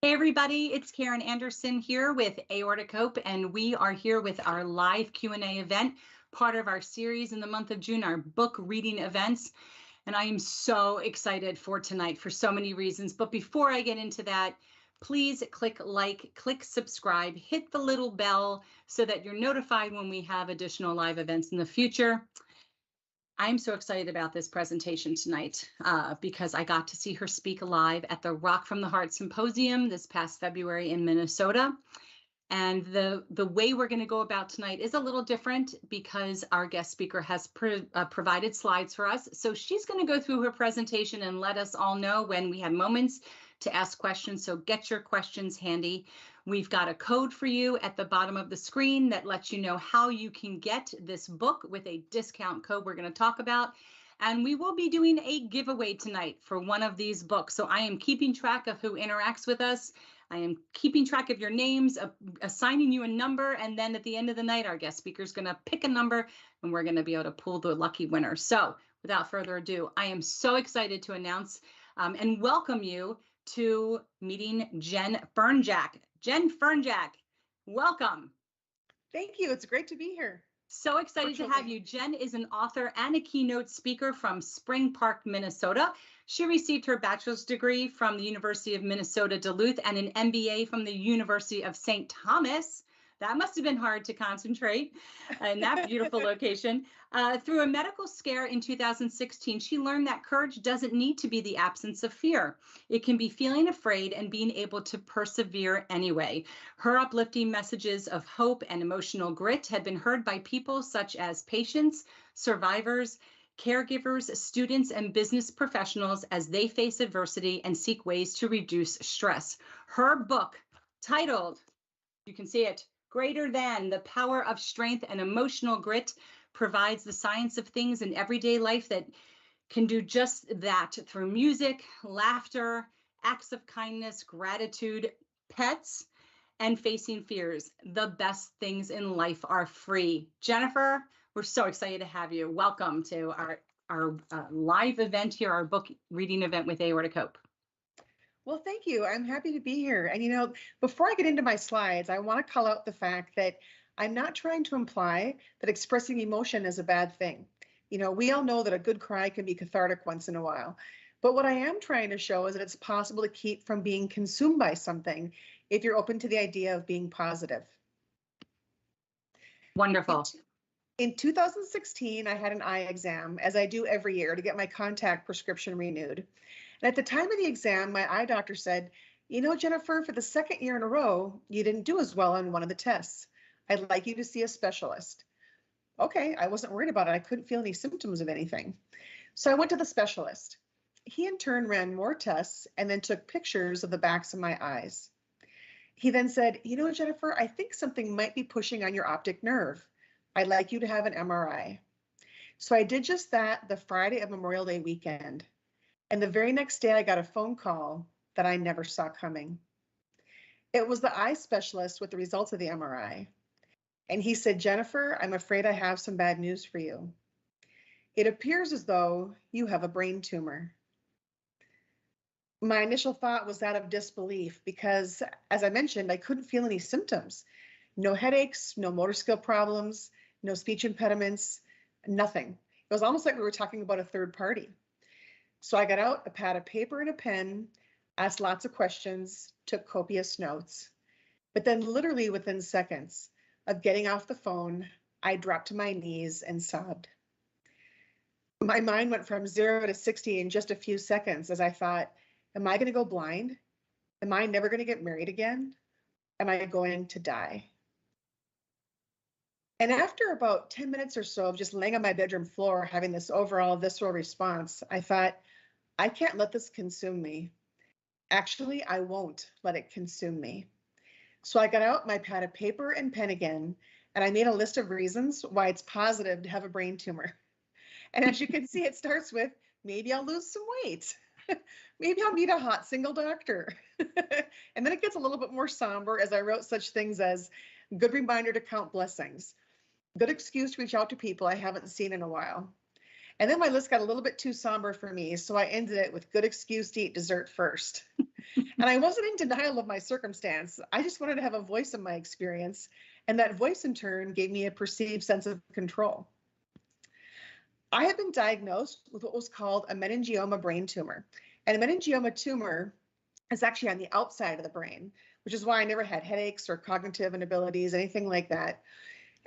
Hey everybody, it's Karen Anderson here with Aortic, and we are here with our live Q&A event, part of our series in the month of June, our book reading events. And I am so excited for tonight for so many reasons. But before I get into that, please click like, click subscribe, hit the little bell so that you're notified when we have additional live events in the future. I'm so excited about this presentation tonight because I got to see her speak live at the Rock from the Heart Symposium this past February in Minnesota. And the way we're going to go about tonight is a little different because our guest speaker has provided slides for us. So she's going to go through her presentation and let us all know when we have moments to ask questions. So get your questions handy. We've got a code for you at the bottom of the screen that lets you know how you can get this book with a discount code we're going to talk about. And we will be doing a giveaway tonight for one of these books. So I am keeping track of who interacts with us. I am keeping track of your names, assigning you a number, and then at the end of the night, our guest speaker is going to pick a number, and we're going to be able to pull the lucky winner. So without further ado, I am so excited to announce and welcome you to meeting Jen Fernjack. Jen Fernjack, welcome. Thank you. It's great to be here. So excited to have you. Jen is an author and a keynote speaker from Spring Park, Minnesota. She received her bachelor's degree from the University of Minnesota Duluth and an MBA from the University of St. Thomas. That must have been hard to concentrate in that beautiful location. Through a medical scare in 2016, she learned that courage doesn't need to be the absence of fear. It can be feeling afraid and being able to persevere anyway. Her uplifting messages of hope and emotional grit had been heard by people such as patients, survivors, caregivers, students, and business professionals as they face adversity and seek ways to reduce stress. Her book, titled, you can see it, Greater Than: The Power of Strength and Emotional Grit, provides the science of things in everyday life that can do just that through music, laughter, acts of kindness, gratitude, pets, and facing fears. The best things in life are free. Jennifer, we're so excited to have you. Welcome to our live event here, our book reading event with Aortic Hope. Well, thank you. I'm happy to be here. And before I get into my slides, I want to call out the fact that I'm not trying to imply that expressing emotion is a bad thing. We all know that a good cry can be cathartic once in a while. But what I am trying to show is that it's possible to keep from being consumed by something if you're open to the idea of being positive. Wonderful. In 2016, I had an eye exam, as I do every year, to get my contact prescription renewed. And at the time of the exam, my eye doctor said, Jennifer, for the second year in a row, you didn't do as well on one of the tests. I'd like you to see a specialist. Okay, I wasn't worried about it. I couldn't feel any symptoms of anything. So I went to the specialist. He in turn ran more tests and then took pictures of the backs of my eyes. He then said, Jennifer, I think something might be pushing on your optic nerve. I'd like you to have an MRI. So I did just that the Friday of Memorial Day weekend. And the very next day, I got a phone call that I never saw coming. It was the eye specialist with the results of the MRI. And he said, Jennifer, I'm afraid I have some bad news for you. It appears as though you have a brain tumor. My initial thought was that of disbelief because, as I mentioned, I couldn't feel any symptoms. No headaches, no motor skill problems, no speech impediments, nothing. It was almost like we were talking about a third party. So I got out a pad of paper and a pen, asked lots of questions, took copious notes. But then literally within seconds of getting off the phone, I dropped to my knees and sobbed. My mind went from 0 to 60 in just a few seconds as I thought, am I going to go blind? Am I never going to get married again? Am I going to die? And after about 10 minutes or so of just laying on my bedroom floor, having this overall visceral response, I thought, I can't let this consume me. Actually, I won't let it consume me. So I got out my pad of paper and pen again, and I made a list of reasons why it's positive to have a brain tumor. And as you can see, it starts with, maybe I'll lose some weight. Maybe I'll meet a hot single doctor. And then it gets a little bit more somber as I wrote such things as, good reminder to count blessings. Good excuse to reach out to people I haven't seen in a while. And then my list got a little bit too somber for me, so I ended it with good excuse to eat dessert first. And I wasn't in denial of my circumstance. I just wanted to have a voice in my experience, and that voice in turn gave me a perceived sense of control. I have been diagnosed with what was called a meningioma brain tumor. And a meningioma tumor is actually on the outside of the brain, which is why I never had headaches or cognitive inabilities, anything like that.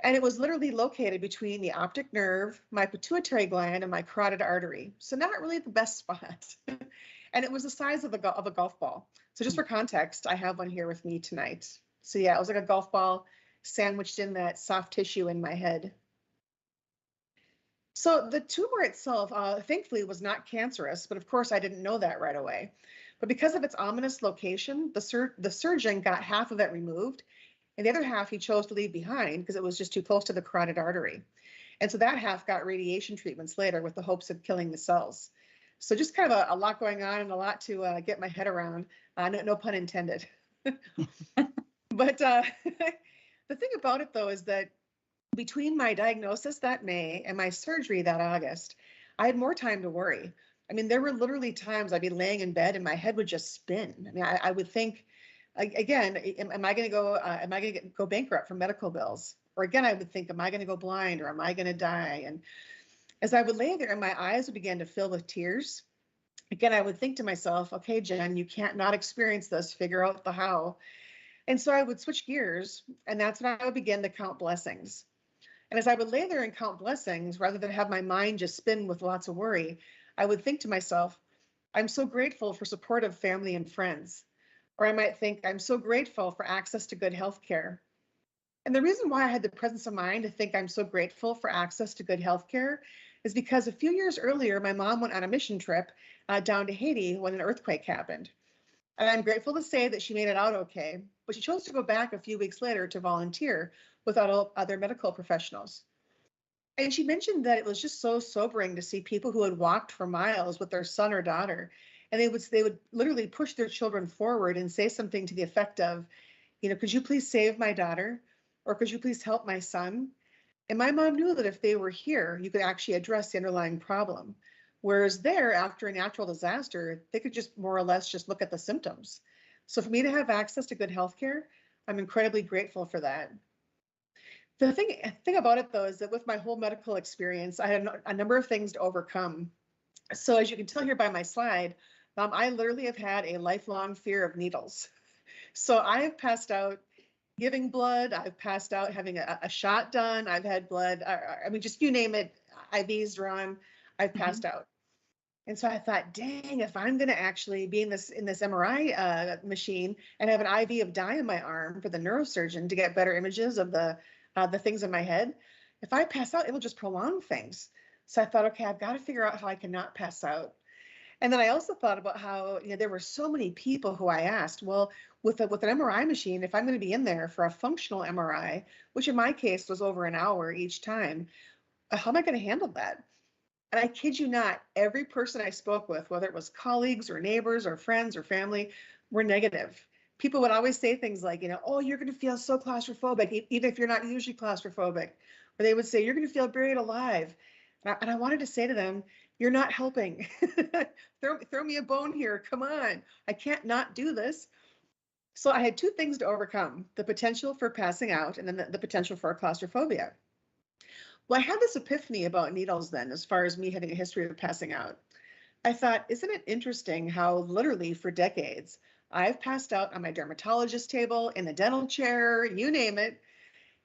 And it was literally located between the optic nerve, my pituitary gland, and my carotid artery. So not really the best spot. And it was the size of a golf ball. So just for context, I have one here with me tonight. So yeah, it was like a golf ball sandwiched in that soft tissue in my head. So the tumor itself, thankfully, was not cancerous, but of course I didn't know that right away. But because of its ominous location, the surgeon got half of it removed, and the other half he chose to leave behind because it was just too close to the carotid artery. And so that half got radiation treatments later with the hopes of killing the cells. So just kind of a lot going on and a lot to get my head around, no pun intended. But the thing about it, though, is that between my diagnosis that May and my surgery that August, I had more time to worry. I mean, there were literally times I'd be laying in bed and my head would just spin. I mean, I would think, again, am I going to go bankrupt from medical bills? Or again, I would think, am I going to go blind or am I going to die? And as I would lay there and my eyes would begin to fill with tears, again, I would think to myself, okay, Jen, you can't not experience this, figure out the how. And so I would switch gears, and that's when I would begin to count blessings. And as I would lay there and count blessings, rather than have my mind just spin with lots of worry, I would think to myself, I'm so grateful for supportive family and friends. Or I might think, I'm so grateful for access to good health care. And the reason why I had the presence of mind to think I'm so grateful for access to good health care is because a few years earlier, my mom went on a mission trip down to Haiti when an earthquake happened. And I'm grateful to say that she made it out okay, but she chose to go back a few weeks later to volunteer with other medical professionals. And she mentioned that it was just so sobering to see people who had walked for miles with their son or daughter, and they would literally push their children forward and say something to the effect of, you know, could you please save my daughter? Or could you please help my son? And my mom knew that if they were here, you could actually address the underlying problem. Whereas there, after a natural disaster, they could just more or less just look at the symptoms. So for me to have access to good healthcare, I'm incredibly grateful for that. The thing about it, though, is that with my whole medical experience, I had a number of things to overcome. So as you can tell here by my slide, I literally have had a lifelong fear of needles. So I have passed out giving blood. I've passed out having a shot done. I've had blood. I mean, just you name it, IVs drawn. I've passed out. And so I thought, dang, if I'm going to actually be in this MRI machine and have an IV of dye in my arm for the neurosurgeon to get better images of the things in my head, if I pass out, it'll just prolong things. So I thought, okay, I've got to figure out how I can not pass out. And then I also thought about how, you know, there were so many people who I asked, well, with an MRI machine, if I'm going to be in there for a functional MRI, which in my case was over an hour each time, how am I going to handle that? And I kid you not, every person I spoke with, whether it was colleagues or neighbors or friends or family, were negative. People would always say things like, you know, oh, you're going to feel so claustrophobic, even if you're not usually claustrophobic. Or they would say, you're going to feel buried alive. And I wanted to say to them, you're not helping. throw me a bone here. Come on. I can't not do this. So I had two things to overcome, the potential for passing out and then the potential for claustrophobia. Well, I had this epiphany about needles then, as far as me having a history of passing out. I thought, isn't it interesting how literally for decades, I've passed out on my dermatologist table, in the dental chair, you name it.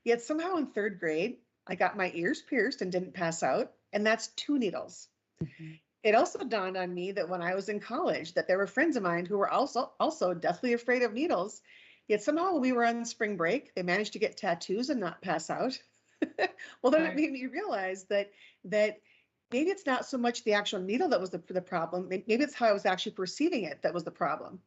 Yet somehow in third grade, I got my ears pierced and didn't pass out. And that's 2 needles. Mm-hmm. It also dawned on me that when I was in college, that there were friends of mine who were also deathly afraid of needles. Yet somehow when we were on spring break, they managed to get tattoos and not pass out. Well, then it made me realize that maybe it's not so much the actual needle that was the problem. Maybe it's how I was actually perceiving it that was the problem.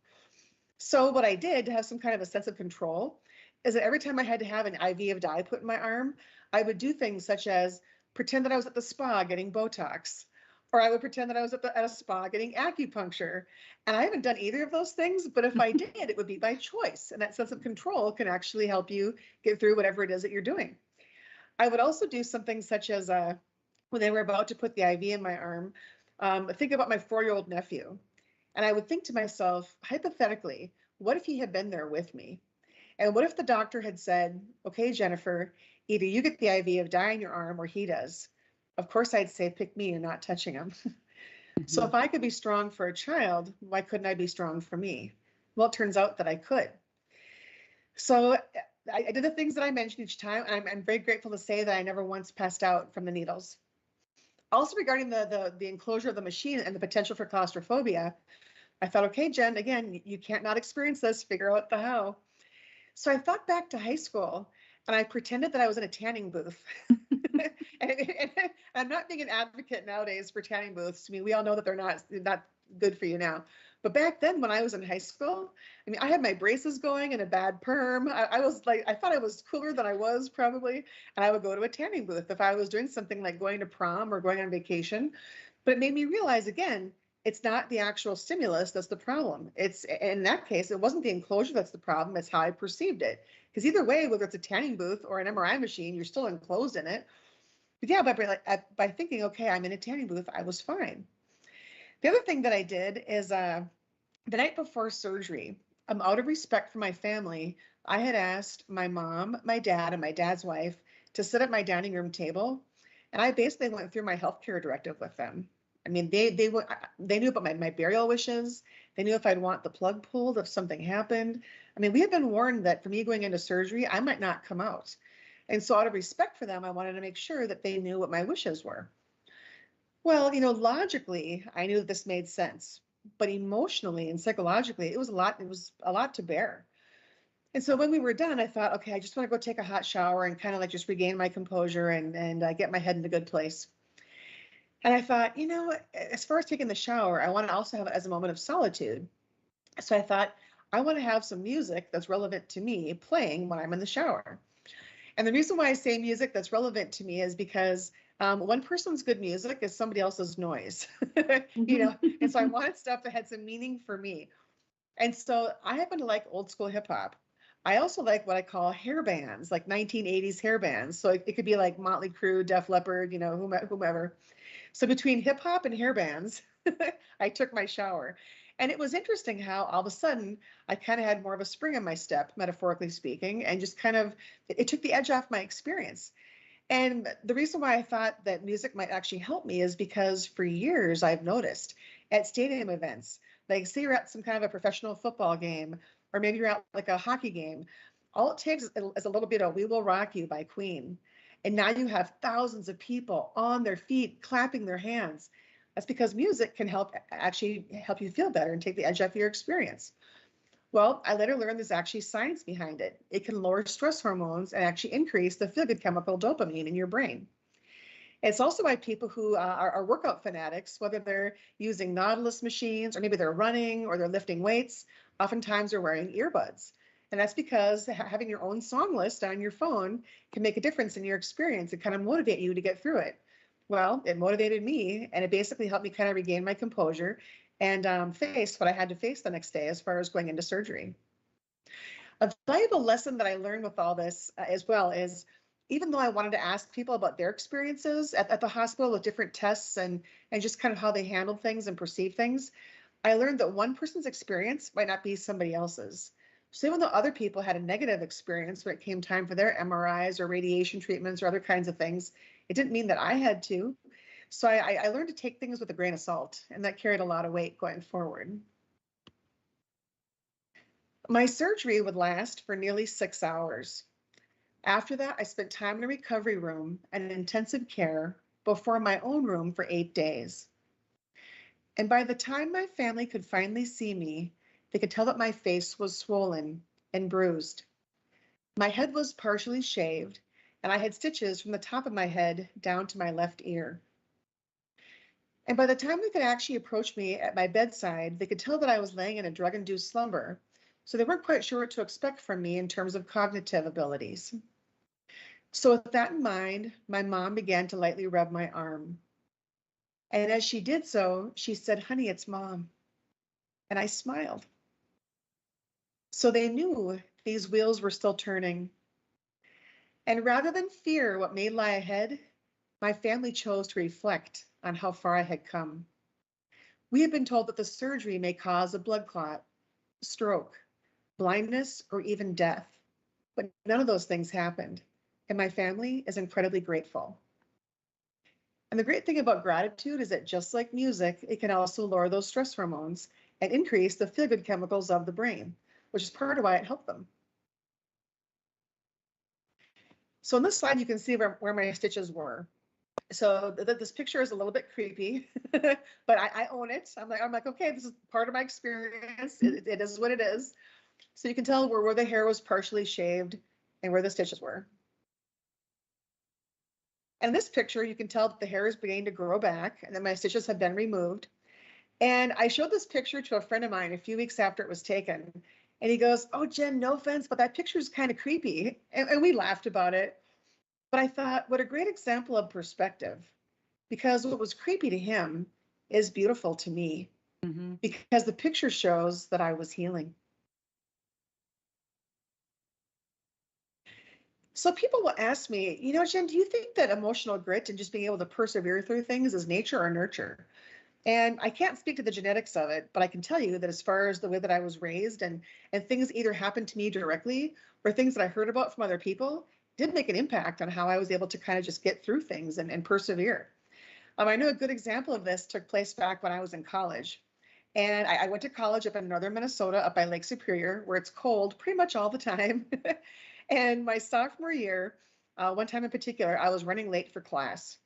So what I did to have some kind of a sense of control is that every time I had to have an IV of dye put in my arm, I would do things such as pretend that I was at the spa getting Botox, or I would pretend that I was at a spa getting acupuncture. And I haven't done either of those things, but if I did, it would be by choice. And that sense of control can actually help you get through whatever it is that you're doing. I would also do something such as when they were about to put the IV in my arm, think about my 4-year-old nephew. And I would think to myself, hypothetically, what if he had been there with me? And what if the doctor had said, okay, Jennifer, either you get the IV of dye in your arm or he does? Of course, I'd say pick me and not touching him. So if I could be strong for a child, why couldn't I be strong for me? Well, it turns out that I could. So I did the things that I mentioned each time, and I'm very grateful to say that I never once passed out from the needles. Also, regarding the enclosure of the machine and the potential for claustrophobia, I thought, okay, Jen, again, you can't not experience this, figure out the how. So I thought back to high school and I pretended that I was in a tanning booth. and I'm not being an advocate nowadays for tanning booths. I mean, we all know that they're not good for you now. But back then when I was in high school, I mean, I had my braces going and a bad perm. I was like, I thought I was cooler than I was probably. And I would go to a tanning booth if I was doing something like going to prom or going on vacation. But it made me realize again, it's not the actual stimulus that's the problem. It's, in that case, it wasn't the enclosure that's the problem, it's how I perceived it. Because either way, whether it's a tanning booth or an MRI machine, you're still enclosed in it. But yeah, by thinking, okay, I'm in a tanning booth, I was fine. The other thing that I did is the night before surgery, out of respect for my family, I had asked my mom, my dad, and my dad's wife to sit at my dining room table. And I basically went through my healthcare directive with them. I mean, they knew about my burial wishes. They knew if I'd want the plug pulled if something happened. I mean, we had been warned that for me going into surgery, I might not come out. And so out of respect for them, I wanted to make sure that they knew what my wishes were. Well, logically, I knew that this made sense, but emotionally and psychologically, it was a lot to bear. And so when we were done, I thought, okay, I just want to go take a hot shower and kind of like just regain my composure and get my head in a good place. And I thought, as far as taking the shower, I want to also have it as a moment of solitude. So I thought, I want to have some music that's relevant to me playing when I'm in the shower. And the reason why I say music that's relevant to me is because one person's good music is somebody else's noise, and so I wanted stuff that had some meaning for me. And so I happen to like old school hip hop. I also like what I call hair bands, like 1980s hair bands. So it could be like Motley Crue, Def Leppard, whomever. So between hip hop and hair bands, I took my shower. And it was interesting how all of a sudden I kind of had more of a spring in my step, metaphorically speaking, and just kind of, it took the edge off my experience. And the reason why I thought that music might actually help me is because for years I've noticed at stadium events, like say you're at some kind of a professional football game, or maybe you're at like a hockey game, all it takes is a little bit of We Will Rock You by Queen. And now you have thousands of people on their feet, clapping their hands. That's because music can help you feel better and take the edge off your experience. Well, I later learned there's actually science behind it. It can lower stress hormones and actually increase the feel-good chemical dopamine in your brain. It's also why people who are workout fanatics, whether they're using Nautilus machines or maybe they're running or they're lifting weights, oftentimes are wearing earbuds. And that's because having your own song list on your phone can make a difference in your experience and kind of motivate you to get through it. Well, it motivated me, and it basically helped me kind of regain my composure and face what I had to face the next day as far as going into surgery. A valuable lesson that I learned with all this as well is, even though I wanted to ask people about their experiences at the hospital with different tests and just kind of how they handled things and perceive things, I learned that one person's experience might not be somebody else's. So even though other people had a negative experience when it came time for their MRIs or radiation treatments or other kinds of things, it didn't mean that I had to. So I learned to take things with a grain of salt, and that carried a lot of weight going forward. My surgery would last for nearly 6 hours. After that, I spent time in a recovery room and intensive care before my own room for 8 days. And by the time my family could finally see me, they could tell that my face was swollen and bruised. My head was partially shaved, and I had stitches from the top of my head down to my left ear. And by the time they could actually approach me at my bedside, they could tell that I was laying in a drug-induced slumber, so they weren't quite sure what to expect from me in terms of cognitive abilities. So with that in mind, my mom began to lightly rub my arm. And as she did so, she said, "Honey, it's Mom." And I smiled. So they knew these wheels were still turning. And rather than fear what may lie ahead, my family chose to reflect on how far I had come. We had been told that the surgery may cause a blood clot, stroke, blindness, or even death, but none of those things happened, and my family is incredibly grateful. And the great thing about gratitude is that just like music, it can also lower those stress hormones and increase the feel-good chemicals of the brain, which is part of why it helped them. So in this slide, you can see where my stitches were. So this picture is a little bit creepy, but I own it. I'm like, okay, this is part of my experience. It is what it is. So you can tell where the hair was partially shaved and where the stitches were. And in this picture, you can tell that the hair is beginning to grow back and that my stitches have been removed. And I showed this picture to a friend of mine a few weeks after it was taken. And he goes, oh, Jen, no offense, but that picture is kind of creepy. And we laughed about it. But I thought, what a great example of perspective, because what was creepy to him is beautiful to me, because the picture shows that I was healing. So people will ask me, you know, Jen, do you think that emotional grit and just being able to persevere through things is nature or nurture? And I can't speak to the genetics of it, but I can tell you that as far as the way that I was raised and things either happened to me directly or things that I heard about from other people did make an impact on how I was able to kind of just get through things and persevere. I know a good example of this took place back when I was in college. And I went to college up in northern Minnesota, up by Lake Superior, where it's cold pretty much all the time. And my sophomore year, one time in particular, I was running late for class.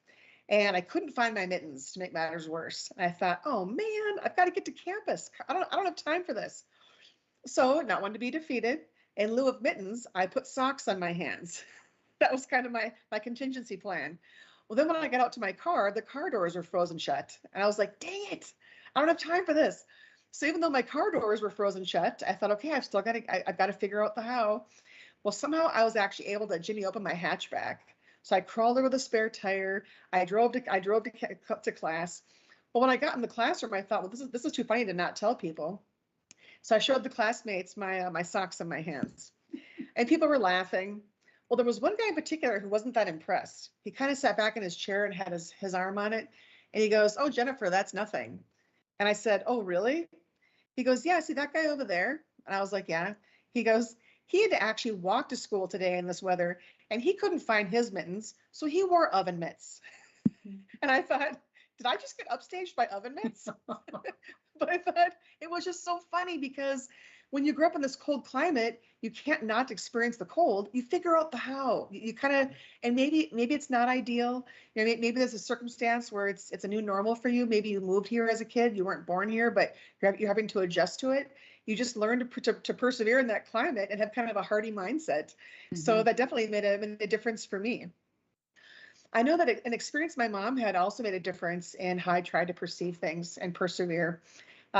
And I couldn't find my mittens to make matters worse. And I thought, oh man, I've got to get to campus. I don't have time for this. So, not one to be defeated, in lieu of mittens, I put socks on my hands. That was kind of my contingency plan. Well, then when I got out to my car, the car doors were frozen shut. And I was like, dang it, I don't have time for this. So even though my car doors were frozen shut, I thought, okay, I've got to figure out the how. Well, somehow I was actually able to jimmy open my hatchback. So I crawled over the spare tire. I drove to class. But when I got in the classroom, I thought, well, this is too funny to not tell people. So I showed the classmates my socks on my hands, and people were laughing. Well, there was one guy in particular who wasn't that impressed. He kind of sat back in his chair and had his arm on it, and he goes, "Oh, Jennifer, that's nothing." And I said, "Oh, really?" He goes, "Yeah, see that guy over there?" And I was like, "Yeah." He goes, he had to actually walk to school today in this weather, and he couldn't find his mittens, so he wore oven mitts. And I thought, did I just get upstaged by oven mitts? But I thought it was just so funny because when you grow up in this cold climate, you can't not experience the cold. You figure out the how. You kind of, and maybe it's not ideal. You know, maybe there's a circumstance where it's a new normal for you. Maybe you moved here as a kid, you weren't born here, but you're having to adjust to it. You just learn to persevere in that climate and have kind of a hardy mindset. So that definitely made a difference for me. I know that an experience my mom had also made a difference in how I tried to perceive things and persevere.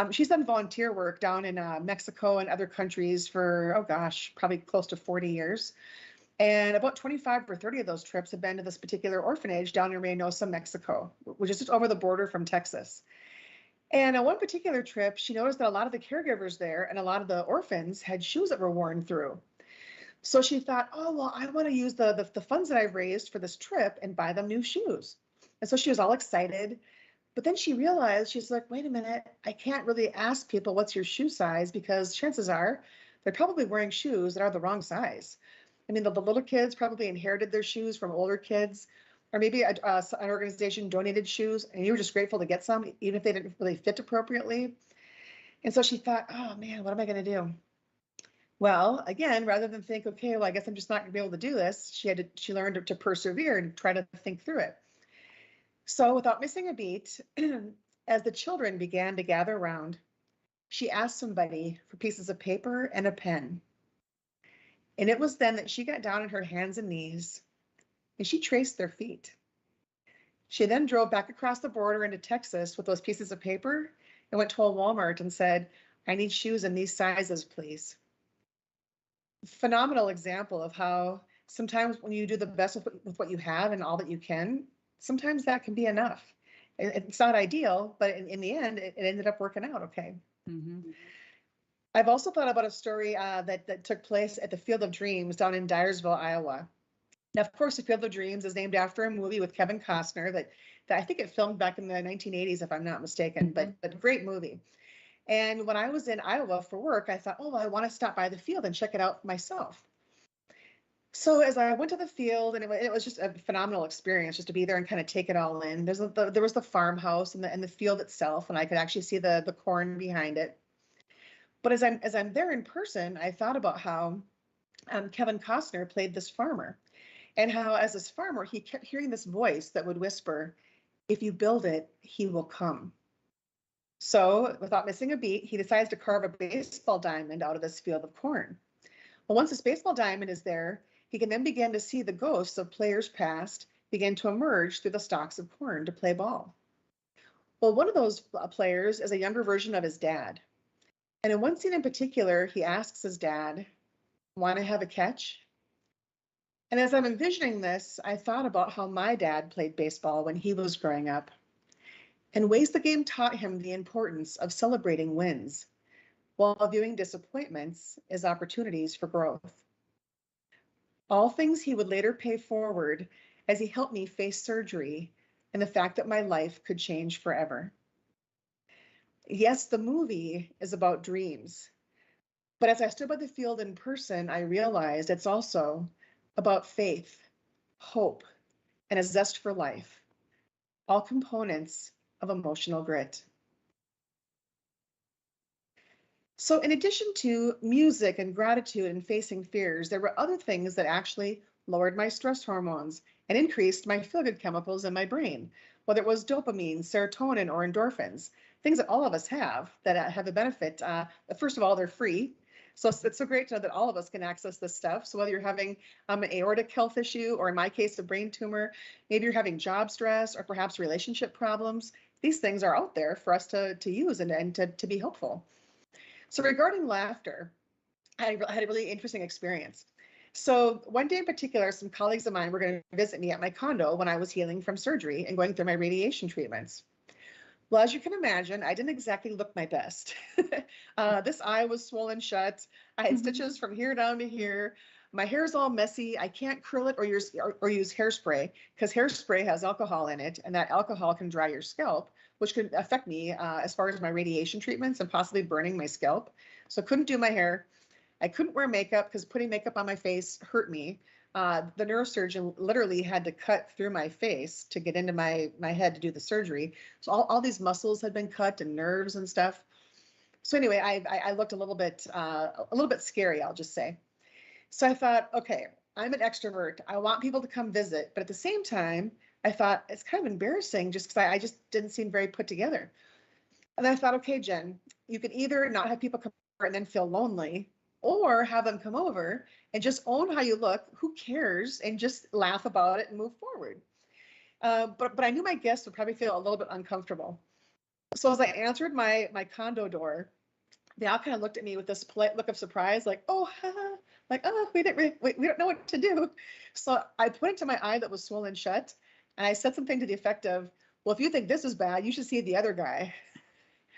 She's done volunteer work down in Mexico and other countries for, oh gosh, probably close to 40 years. And about 25 or 30 of those trips have been to this particular orphanage down in Reynosa, Mexico, which is just over the border from Texas. And on one particular trip, she noticed that a lot of the caregivers there and a lot of the orphans had shoes that were worn through. So she thought, oh, well, I want to use the funds that I've raised for this trip and buy them new shoes. And so she was all excited. But then she realized, she's like, wait a minute, I can't really ask people what's your shoe size because chances are they're probably wearing shoes that are the wrong size. I mean, the little kids probably inherited their shoes from older kids, or maybe an organization donated shoes and you were just grateful to get some, even if they didn't really fit appropriately. And so she thought, oh man, what am I going to do? Well, again, rather than think, okay, well, I guess I'm just not going to be able to do this, she learned to persevere and try to think through it. So without missing a beat, as the children began to gather around, she asked somebody for pieces of paper and a pen. And it was then that she got down on her hands and knees and she traced their feet. She then drove back across the border into Texas with those pieces of paper and went to a Walmart and said, I need shoes in these sizes, please. Phenomenal example of how sometimes when you do the best with what you have and all that you can, sometimes that can be enough. It's not ideal, but in the end, it ended up working out okay. I've also thought about a story that took place at the Field of Dreams down in Dyersville, Iowa. Now, of course, The Field of Dreams is named after a movie with Kevin Costner that I think it filmed back in the 1980s, if I'm not mistaken, but great movie. And when I was in Iowa for work, I thought, oh, I want to stop by the field and check it out myself. So as I went to the field, and it was just a phenomenal experience just to be there and kind of take it all in. There was the farmhouse and the field itself, and I could actually see the corn behind it. But as I'm there in person, I thought about how Kevin Costner played this farmer, and how as this farmer he kept hearing this voice that would whisper, "If you build it, he will come." So without missing a beat, he decides to carve a baseball diamond out of this field of corn. Well, once this baseball diamond is there, he can then begin to see the ghosts of players past begin to emerge through the stalks of corn to play ball. Well, one of those players is a younger version of his dad. And in one scene in particular, he asks his dad, "Want to have a catch?" And as I'm envisioning this, I thought about how my dad played baseball when he was growing up, and ways the game taught him the importance of celebrating wins while viewing disappointments as opportunities for growth. All things he would later pay forward as he helped me face surgery and the fact that my life could change forever. Yes, the movie is about dreams, but as I stood by the field in person, I realized it's also about faith, hope, and a zest for life, all components of emotional grit. So in addition to music and gratitude and facing fears, there were other things that actually lowered my stress hormones and increased my feel-good chemicals in my brain, whether it was dopamine, serotonin, or endorphins, things that all of us have that have a benefit. First of all, they're free. So it's so great to know that all of us can access this stuff. So whether you're having an aortic health issue, or in my case, a brain tumor, maybe you're having job stress or perhaps relationship problems, these things are out there for us to use and to be helpful. So regarding laughter, I had a really interesting experience. So one day in particular, some colleagues of mine were going to visit me at my condo when I was healing from surgery and going through my radiation treatments. Well, as you can imagine, I didn't exactly look my best. This eye was swollen shut. I had stitches from here down to here. My hair is all messy. I can't curl it or use hairspray, because hairspray has alcohol in it, and that alcohol can dry your scalp, which could affect me as far as my radiation treatments and possibly burning my scalp. So couldn't do my hair. I couldn't wear makeup because putting makeup on my face hurt me. The neurosurgeon literally had to cut through my face to get into my head to do the surgery. So all these muscles had been cut and nerves and stuff. So anyway, I looked a little bit scary, I'll just say. So I thought, okay, I'm an extrovert. I want people to come visit, but at the same time, I thought it's kind of embarrassing just because I just didn't seem very put together. And I thought, okay, Jen, you can either not have people come over and then feel lonely, or have them come over and just own how you look. Who cares? And just laugh about it and move forward. But I knew my guests would probably feel a little bit uncomfortable. So as I answered my condo door, they all kind of looked at me with this polite look of surprise, like, oh, like, oh, we don't know what to do. So I pointed to my eye that was swollen shut, and I said something to the effect of, well, if you think this is bad, you should see the other guy.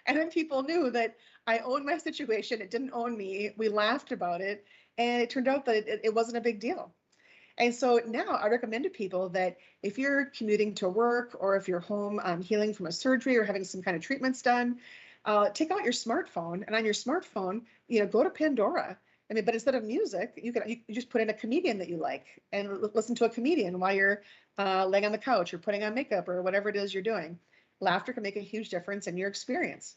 And then people knew that I owned my situation. It didn't own me. We laughed about it, and it turned out that it wasn't a big deal. And so now I recommend to people that if you're commuting to work, or if you're home healing from a surgery or having some kind of treatments done, take out your smartphone, and on your smartphone, go to Pandora. I mean, but instead of music, you just put in a comedian that you like and listen to a comedian while you're laying on the couch or putting on makeup or whatever it is you're doing. Laughter can make a huge difference in your experience.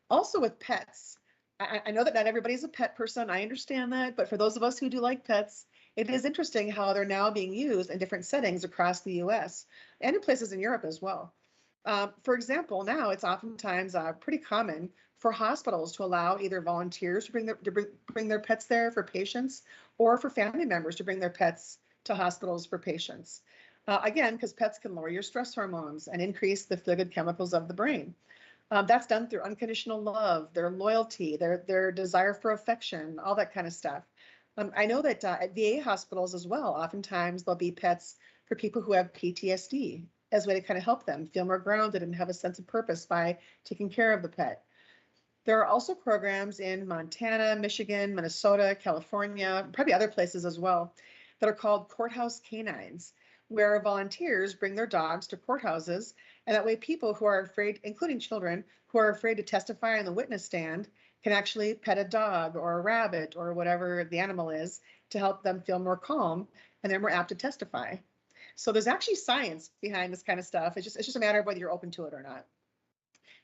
Also with pets, I know that not everybody's a pet person. I understand that. But for those of us who do like pets, it is interesting how they're now being used in different settings across the US and in places in Europe as well. For example, now it's oftentimes pretty common for hospitals to allow either volunteers to bring their pets there for patients, or for family members to bring their pets to hospitals for patients. Again, because pets can lower your stress hormones and increase the feel-good chemicals of the brain. That's done through unconditional love, their loyalty, their desire for affection, all that kind of stuff. I know that at VA hospitals as well, oftentimes there'll be pets for people who have PTSD, as a way to kind of help them feel more grounded and have a sense of purpose by taking care of the pet. There are also programs in Montana, Michigan, Minnesota, California, probably other places as well, that are called courthouse canines, where volunteers bring their dogs to courthouses. And that way people who are afraid, including children who are afraid to testify on the witness stand, can actually pet a dog or a rabbit or whatever the animal is to help them feel more calm, and they're more apt to testify. So there's actually science behind this kind of stuff. It's just a matter of whether you're open to it or not.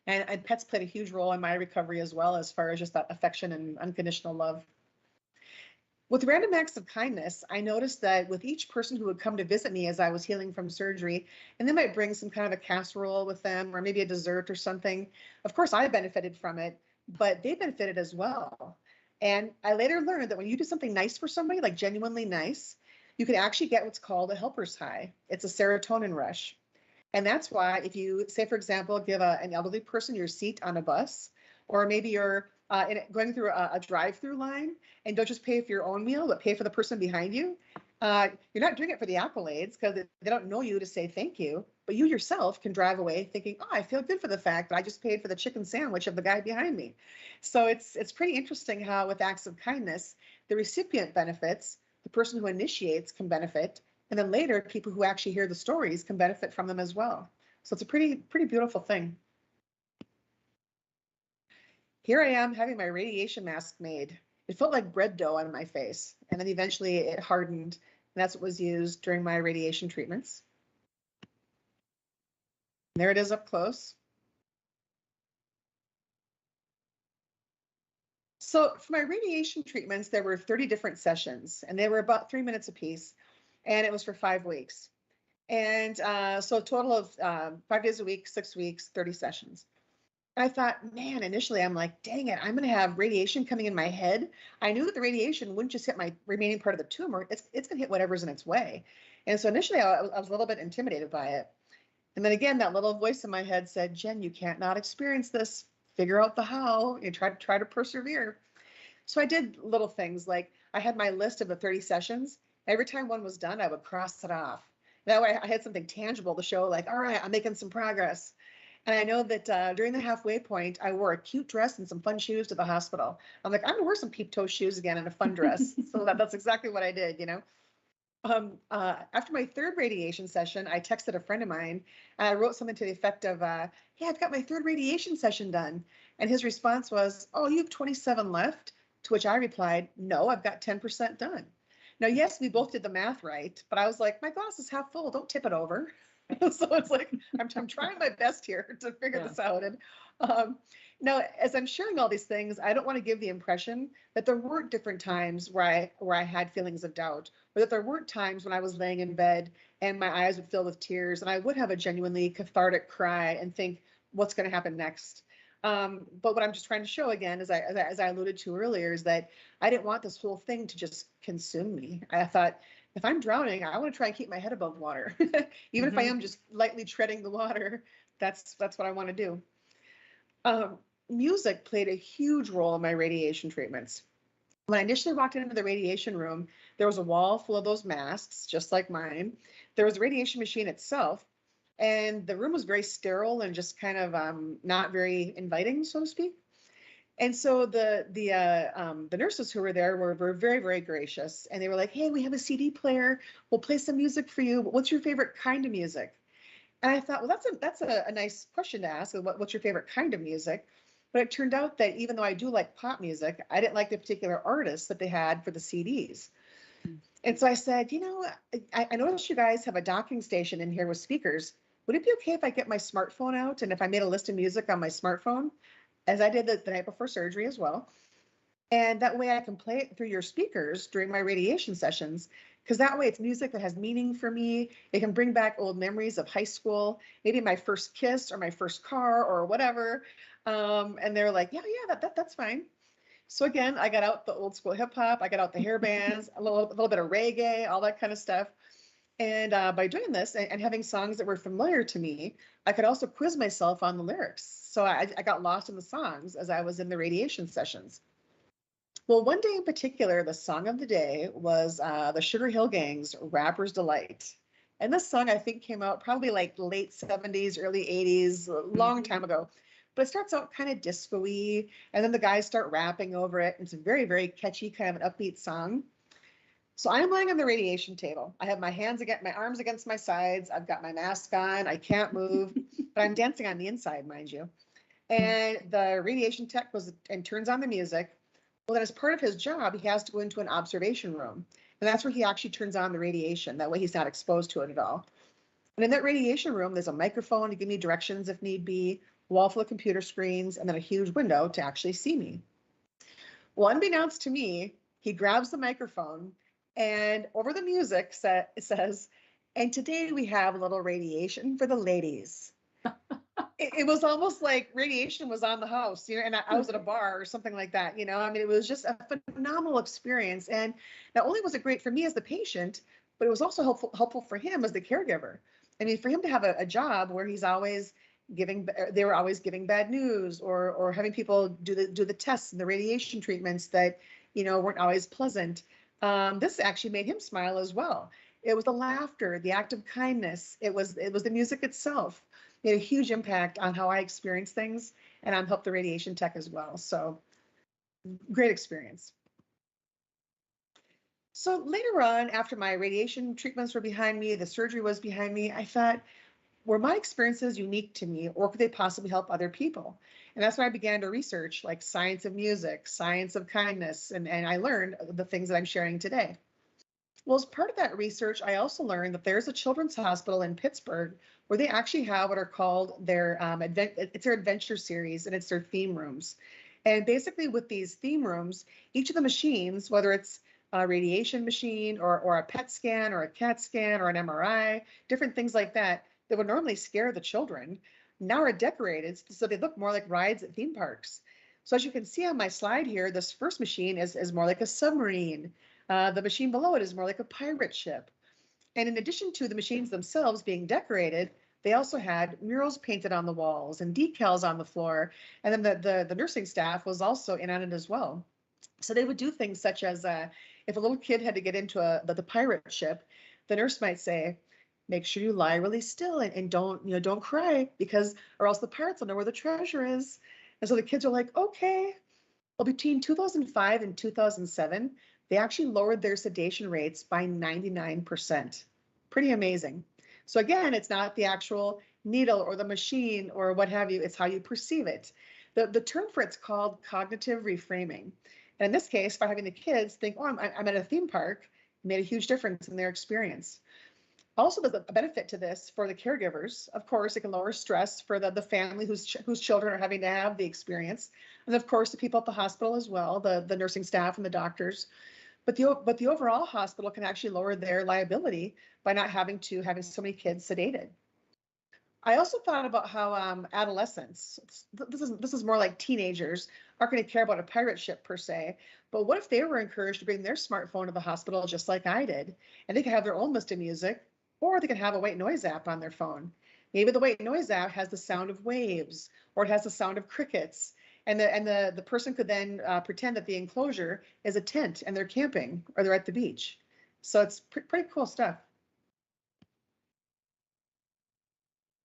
And pets played a huge role in my recovery as well, as far as just that affection and unconditional love. With random acts of kindness, I noticed that with each person who would come to visit me as I was healing from surgery, and they might bring some kind of a casserole with them or maybe a dessert or something. Of course, I benefited from it, but they benefited as well. And I later learned that when you do something nice for somebody, like genuinely nice, you can actually get what's called a helper's high. It's a serotonin rush. And that's why if you say, for example, give an elderly person your seat on a bus, or maybe you're going through a drive-through line and don't just pay for your own meal, but pay for the person behind you. You're not doing it for the accolades because they don't know you to say thank you, but you yourself can drive away thinking, oh, I feel good for the fact that I just paid for the chicken sandwich of the guy behind me. So it's pretty interesting how with acts of kindness, the recipient benefits, the person who initiates can benefit, and then later people who actually hear the stories can benefit from them as well. So it's a pretty beautiful thing. Here I am having my radiation mask made. It felt like bread dough on my face, and then eventually it hardened, and that's what was used during my radiation treatments. And there it is up close. So for my radiation treatments, there were 30 different sessions, and they were about 3 minutes apiece, and it was for 5 weeks. And so a total of 5 days a week, 6 weeks, 30 sessions. I thought, man, initially I'm like, dang it, I'm going to have radiation coming in my head. I knew that the radiation wouldn't just hit my remaining part of the tumor. It's going to hit whatever's in its way. And so initially I was a little bit intimidated by it. And then again, that little voice in my head said, Jen, you can't not experience this. Figure out the how. You try to persevere. So I did little things like I had my list of the 30 sessions. Every time one was done, I would cross it off. That way I had something tangible to show, like, all right, I'm making some progress. And I know that during the halfway point, I wore a cute dress and some fun shoes to the hospital. I'm like, I'm gonna wear some peep toe shoes again and a fun dress. So that's exactly what I did, you know. After my third radiation session, I texted a friend of mine and I wrote something to the effect of, hey, I've got my third radiation session done. And his response was, oh, you have 27 left? To which I replied, no, I've got 10% done. Now, yes, we both did the math right, but I was like, my glass is half full, don't tip it over. So it's like, I'm trying my best here to figure this out. And now, as I'm sharing all these things, I don't want to give the impression that there weren't different times where I had feelings of doubt, or that there weren't times when I was laying in bed and my eyes would fill with tears and I would have a genuinely cathartic cry and think, what's going to happen next? But what I'm just trying to show again, as I alluded to earlier, is that I didn't want this whole thing to just consume me. I thought, if I'm drowning, I want to try and keep my head above water. Even if I am just lightly treading the water, that's what I want to do. Music played a huge role in my radiation treatments. When I initially walked into the radiation room, there was a wall full of those masks, just like mine. There was a radiation machine itself, and the room was very sterile and just kind of not very inviting, so to speak. And so the nurses who were there were very, very gracious. And they were like, hey, we have a CD player. We'll play some music for you. What's your favorite kind of music? And I thought, well, that's a nice question to ask. What's your favorite kind of music? But it turned out that even though I do like pop music, I didn't like the particular artists that they had for the CDs. And so I said, you know, I noticed you guys have a docking station in here with speakers. Would it be okay if I get my smartphone out and if I made a list of music on my smartphone, as I did the night before surgery as well? And that way I can play it through your speakers during my radiation sessions, because that way it's music that has meaning for me. It can bring back old memories of high school, maybe my first kiss or my first car or whatever. And they're like, yeah, that's fine. So again, I got out the old school hip hop, I got out the hair bands, a little bit of reggae, all that kind of stuff. And by doing this and having songs that were familiar to me, I could also quiz myself on the lyrics. So I got lost in the songs as I was in the radiation sessions. Well, one day in particular, the song of the day was the Sugar Hill Gang's Rapper's Delight. And this song, I think, came out probably like late 70s, early 80s, a long time ago. But it starts out kind of disco-y, and then the guys start rapping over it. It's a very, very catchy, kind of an upbeat song. So I'm lying on the radiation table. I have my arms against my sides. I've got my mask on. I can't move, but I'm dancing on the inside, mind you. And the radiation tech goes and turns on the music. Well, then as part of his job, he has to go into an observation room. And that's where he actually turns on the radiation. That way he's not exposed to it at all. And in that radiation room, there's a microphone to give me directions if need be, a wall full of computer screens, and then a huge window to actually see me. Well, unbeknownst to me, he grabs the microphone and over the music it says, and today we have a little radiation for the ladies. It was almost like radiation was on the house, and I was at a bar or something like that, I mean, it was just a phenomenal experience. And not only was it great for me as the patient, but it was also helpful for him as the caregiver. I mean, for him to have a job where they were always giving bad news or having people do the tests and the radiation treatments that, weren't always pleasant. This actually made him smile as well. It was the laughter, the act of kindness. It was the music itself. Made a huge impact on how I experience things, and I'm helped the radiation tech as well. So great experience. So later on, after my radiation treatments were behind me, the surgery was behind me, I thought, were my experiences unique to me, or could they possibly help other people? And that's when I began to research like science of music, science of kindness, and I learned the things that I'm sharing today. Well, as part of that research, I also learned that there's a children's hospital in Pittsburgh where they actually have what are called their adventure series, and it's their theme rooms. And basically with these theme rooms, each of the machines, whether it's a radiation machine or a PET scan or a CAT scan or an MRI, different things like that would normally scare the children, now are decorated so they look more like rides at theme parks. So as you can see on my slide here, this first machine is more like a submarine. The machine below it is more like a pirate ship. And in addition to the machines themselves being decorated, they also had murals painted on the walls and decals on the floor. And then the nursing staff was also in on it as well. So they would do things such as if a little kid had to get into the pirate ship, the nurse might say, make sure you lie really still and don't cry, because or else the pirates will know where the treasure is. And so the kids are like, okay. Well, between 2005 and 2007, they actually lowered their sedation rates by 99%. Pretty amazing. So again, it's not the actual needle or the machine or what have you, it's how you perceive it. The term for it's called cognitive reframing. And in this case, by having the kids think, oh, I'm at a theme park, it made a huge difference in their experience. Also, there's a benefit to this for the caregivers. Of course, it can lower stress for the family whose children are having to have the experience. And of course, the people at the hospital as well, the nursing staff and the doctors. But the overall hospital can actually lower their liability by not having so many kids sedated. I also thought about how adolescents, this is more like teenagers, aren't going to care about a pirate ship per se, but what if they were encouraged to bring their smartphone to the hospital just like I did, and they could have their own list of music, or they could have a white noise app on their phone. Maybe the white noise app has the sound of waves, or it has the sound of crickets, and the person could then pretend that the enclosure is a tent and they're camping or they're at the beach. So it's pretty cool stuff.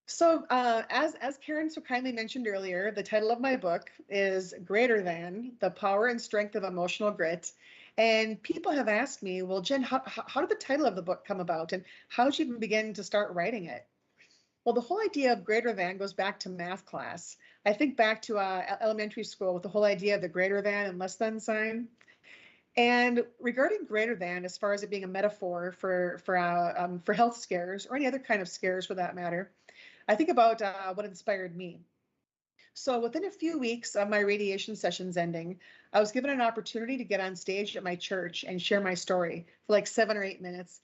So as Karen so kindly mentioned earlier, the title of my book is Greater Than: The Power and Strength of Emotional Grit. And people have asked me, well, Jen, how did the title of the book come about, and how did you even begin to start writing it? Well, the whole idea of greater than goes back to math class. I think back to elementary school with the whole idea of the greater than and less than sign. And regarding greater than, as far as it being a metaphor for health scares or any other kind of scares for that matter, I think about what inspired me. So within a few weeks of my radiation sessions ending, I was given an opportunity to get on stage at my church and share my story for like 7 or 8 minutes.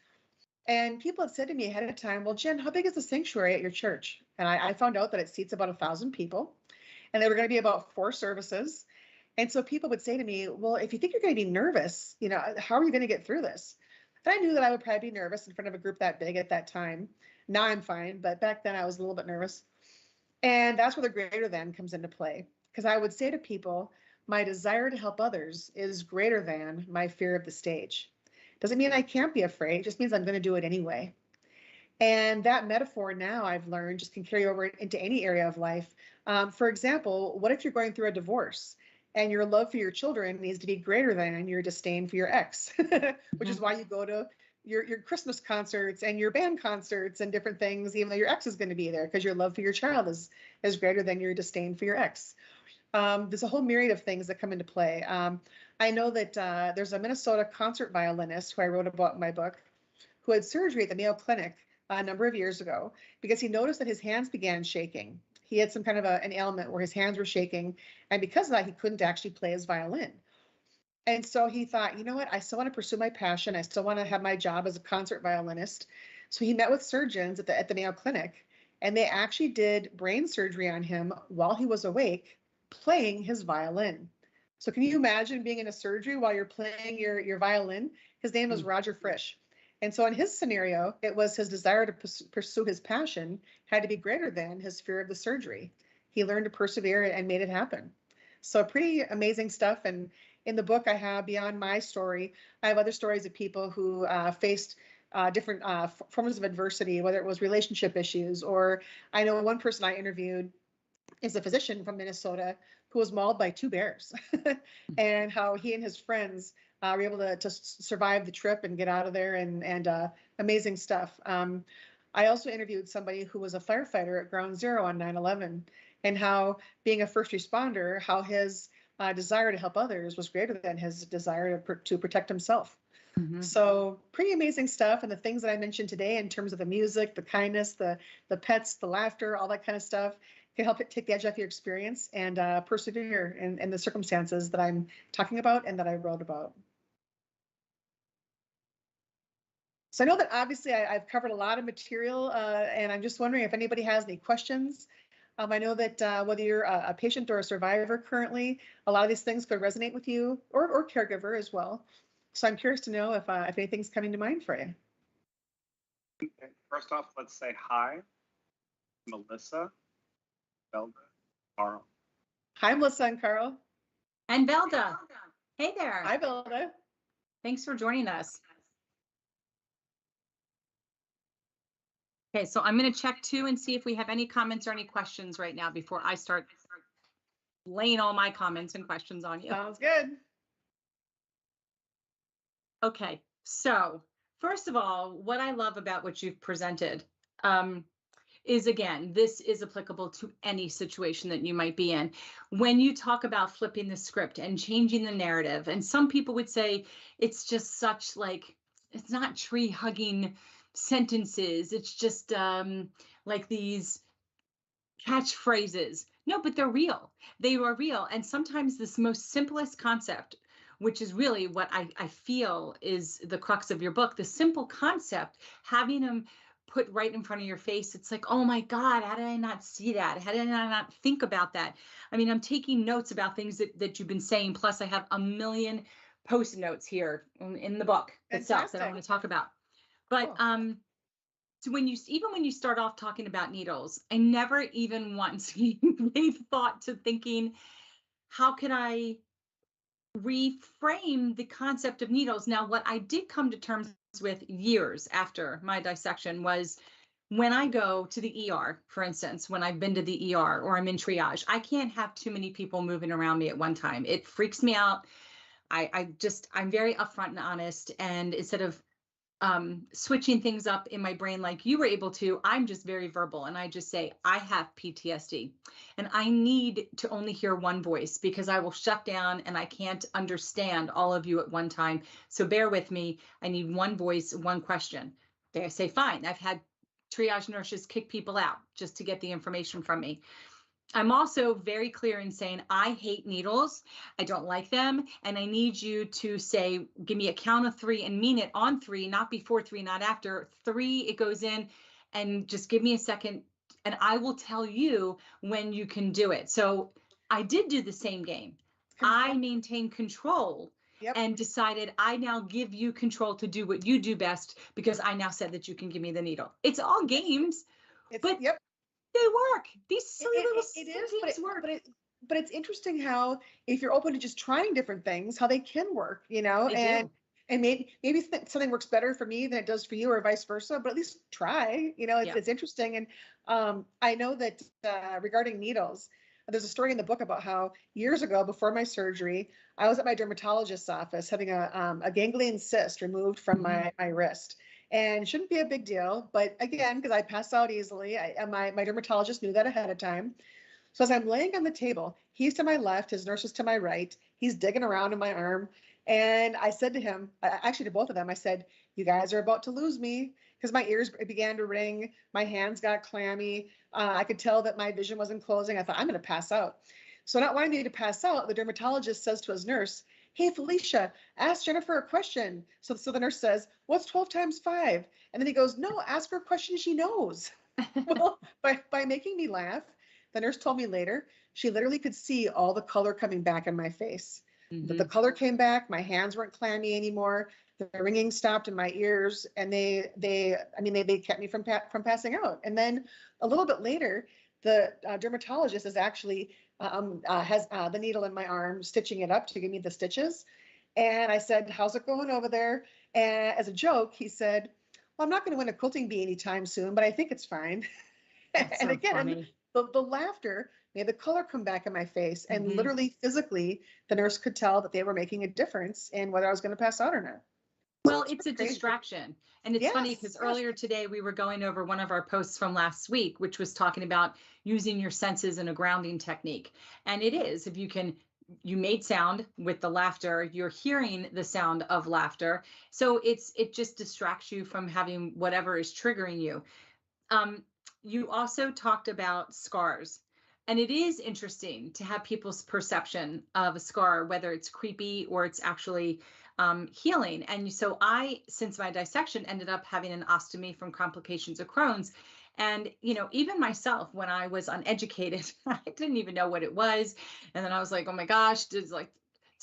And people had said to me ahead of time, well, Jen, how big is the sanctuary at your church? And I found out that it seats about 1,000 people, and there were going to be about 4 services. And so people would say to me, well, if you think you're going to be nervous, how are you going to get through this? And I knew that I would probably be nervous in front of a group that big at that time. Now I'm fine, but back then I was a little bit nervous. And that's where the greater than comes into play, because I would say to people, my desire to help others is greater than my fear of the stage. Doesn't mean I can't be afraid, it just means I'm going to do it anyway. And that metaphor now I've learned just can carry over into any area of life. For example, what if you're going through a divorce And your love for your children needs to be greater than your disdain for your ex, which is why you go to your Christmas concerts and your band concerts and different things, even though your ex is going to be there, because your love for your child is greater than your disdain for your ex. There's a whole myriad of things that come into play. I know that there's a Minnesota concert violinist who I wrote about in my book, who had surgery at the Mayo Clinic a number of years ago because he noticed that his hands began shaking. He had some kind of an ailment where his hands were shaking, and because of that, he couldn't actually play his violin. And so he thought, you know what, I still want to pursue my passion. I still want to have my job as a concert violinist. So he met with surgeons at the Mayo Clinic, and they actually did brain surgery on him while he was awake, playing his violin. So can you imagine being in a surgery while you're playing your violin? His name was Roger Frisch. And so in his scenario, it was his desire to pursue his passion had to be greater than his fear of the surgery. He learned to persevere and made it happen. So pretty amazing stuff. And in the book, I have, beyond my story, I have other stories of people who faced different forms of adversity, whether it was relationship issues, or I know one person I interviewed is a physician from Minnesota who was mauled by 2 bears and how he and his friends were able to survive the trip and get out of there, and amazing stuff. I also interviewed somebody who was a firefighter at Ground Zero on 9/11 and how being a first responder, how his desire to help others was greater than his desire to protect himself. So pretty amazing stuff. And the things that I mentioned today in terms of the music, the kindness, the pets, the laughter, all that kind of stuff can help it take the edge off your experience and persevere in the circumstances that I'm talking about and that I wrote about. So I know that obviously I've covered a lot of material, and I'm just wondering if anybody has any questions. I know that whether you're a patient or a survivor currently, a lot of these things could resonate with you, or caregiver as well. So I'm curious to know if anything's coming to mind for you. Okay. First off, let's say hi, Melissa, Velda, Carl. Hi, Melissa and Carl. And Velda. Hey there. Hi, Velda. Thanks for joining us. Okay, so I'm going to check too and see if we have any comments or any questions right now before I start laying all my comments and questions on you. Sounds good. Okay, so first of all, what I love about what you've presented is, again, this is applicable to any situation that you might be in. When you talk about flipping the script and changing the narrative, and some people would say it's just such like, it's not tree hugging sentences. It's just like these catchphrases. No, but they're real. They are real. And sometimes this most simplest concept, which is really what I feel is the crux of your book, the simple concept, having them put right in front of your face. It's like, oh my God, how did I not see that? How did I not think about that? I mean, I'm taking notes about things that you've been saying. Plus I have a million post notes here in the book itself that I want to talk about. But so when you start off talking about needles, I never even once gave thought to thinking, how could I reframe the concept of needles? Now, what I did come to terms with years after my dissection was when I go to the ER, for instance, when I've been to the ER or I'm in triage, I can't have too many people moving around me at one time. It freaks me out. I'm very upfront and honest, and instead of switching things up in my brain like you were able to, I'm just very verbal, and I just say, I have PTSD and I need to only hear one voice because I will shut down and I can't understand all of you at one time. So bear with me. I need one voice, one question. They say, fine. I've had triage nurses kick people out just to get the information from me. I'm also very clear in saying, I hate needles. I don't like them. And I need you to say, give me a count of 3 and mean it on 3, not before 3, not after 3. It goes in, and just give me a second and I will tell you when you can do it. So I did do the same game. I maintained control. Yep. And decided I now give you control to do what you do best because I now said that you can give me the needle. It's all games, but yep. They work. These silly little games work. But it's interesting how, if you're open to just trying different things, how they can work, you know, and maybe something works better for me than it does for you, or vice versa. But at least try, you know. It's interesting. And I know that regarding needles, there's a story in the book about how years ago, before my surgery, I was at my dermatologist's office having a ganglion cyst removed from my wrist. And it shouldn't be a big deal, but again, because I pass out easily, my dermatologist knew that ahead of time. So as I'm laying on the table, he's to my left, his nurse is to my right, he's digging around in my arm. And I said to him, actually to both of them, I said, you guys are about to lose me, because my ears began to ring, my hands got clammy. I could tell that my vision wasn't closing. I thought, I'm going to pass out. So not wanting me to pass out, the dermatologist says to his nurse, hey, Felicia, ask Jennifer a question. So the nurse says, what's 12 times 5? And then he goes, no, ask her a question she knows. Well, by making me laugh, the nurse told me later, she literally could see all the color coming back in my face. The color came back, my hands weren't clammy anymore, the ringing stopped in my ears, and they kept me from passing out. And then a little bit later, the dermatologist is actually has the needle in my arm, stitching it up to give me the stitches. And I said, how's it going over there? And as a joke, he said, well, I'm not going to win a quilting bee anytime soon, but I think it's fine. That's And so again, funny. the laughter made the color come back in my face, and literally physically, the nurse could tell that they were making a difference in whether I was going to pass out or not. Well, it's a distraction. And it's funny because Yes. earlier today we were going over one of our posts from last week, which was talking about using your senses in a grounding technique. And it is, if you made sound with the laughter, you're hearing the sound of laughter. So it just distracts you from having whatever is triggering you. You also talked about scars. And it is interesting to have people's perception of a scar, whether it's creepy or it's actually healing. And so since my dissection, ended up having an ostomy from complications of Crohn's. And, even myself, when I was uneducated, I didn't even know what it was. And then I was like, oh my gosh, is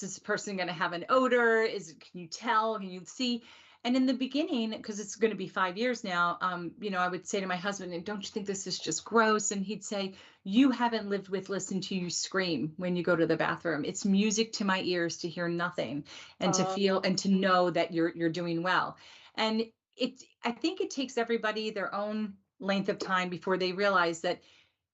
this person going to have an odor? Can you tell? Can you see? And in the beginning, because it's going to be 5 years now, I would say to my husband, and don't you think this is just gross? And he'd say, you haven't lived with listen to you scream when you go to the bathroom. It's music to my ears to hear nothing and to feel and to know that you're doing well. And I think it takes everybody their own length of time before they realize that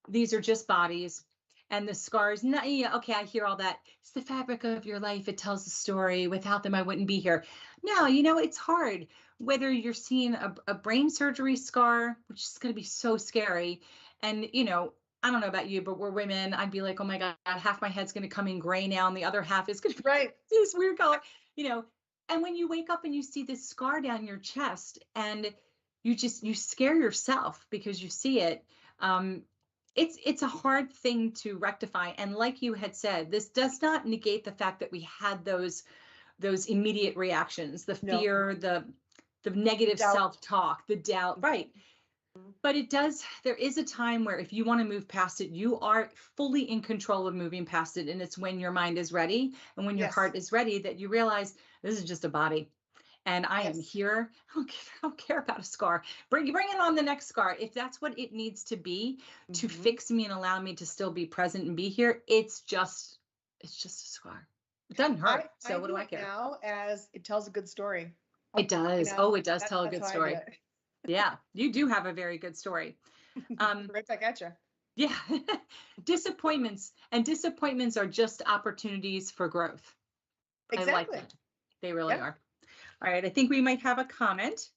these are just bodies. And the scars, okay, I hear all that. It's the fabric of your life. It tells a story. Without them, I wouldn't be here. No, it's hard. Whether you're seeing a brain surgery scar, which is going to be so scary. And, I don't know about you, but we're women. I'd be like, oh my God, half my head's going to come in gray now, and the other half is going to be this weird color, And when you wake up and you see this scar down your chest and you scare yourself because you see it, it's a hard thing to rectify. And like you had said, this does not negate the fact that we had those immediate reactions, the fear, the negative self-talk, the doubt, right? But there is a time where if you want to move past it, you are fully in control of moving past it. And it's when your mind is ready and when your heart is ready that you realize this is just a body. And I am here. I don't care about a scar. Bring it on the next scar. If that's what it needs to be to fix me and allow me to still be present and be here, it's just a scar. It doesn't hurt. So what do I care? Now, as it tells a good story. It does. It does tell a good story. Yeah, you do have a very good story. Right back at you. Yeah. Disappointments are just opportunities for growth. Exactly. I like that. They really are. All right, I think we might have a comment.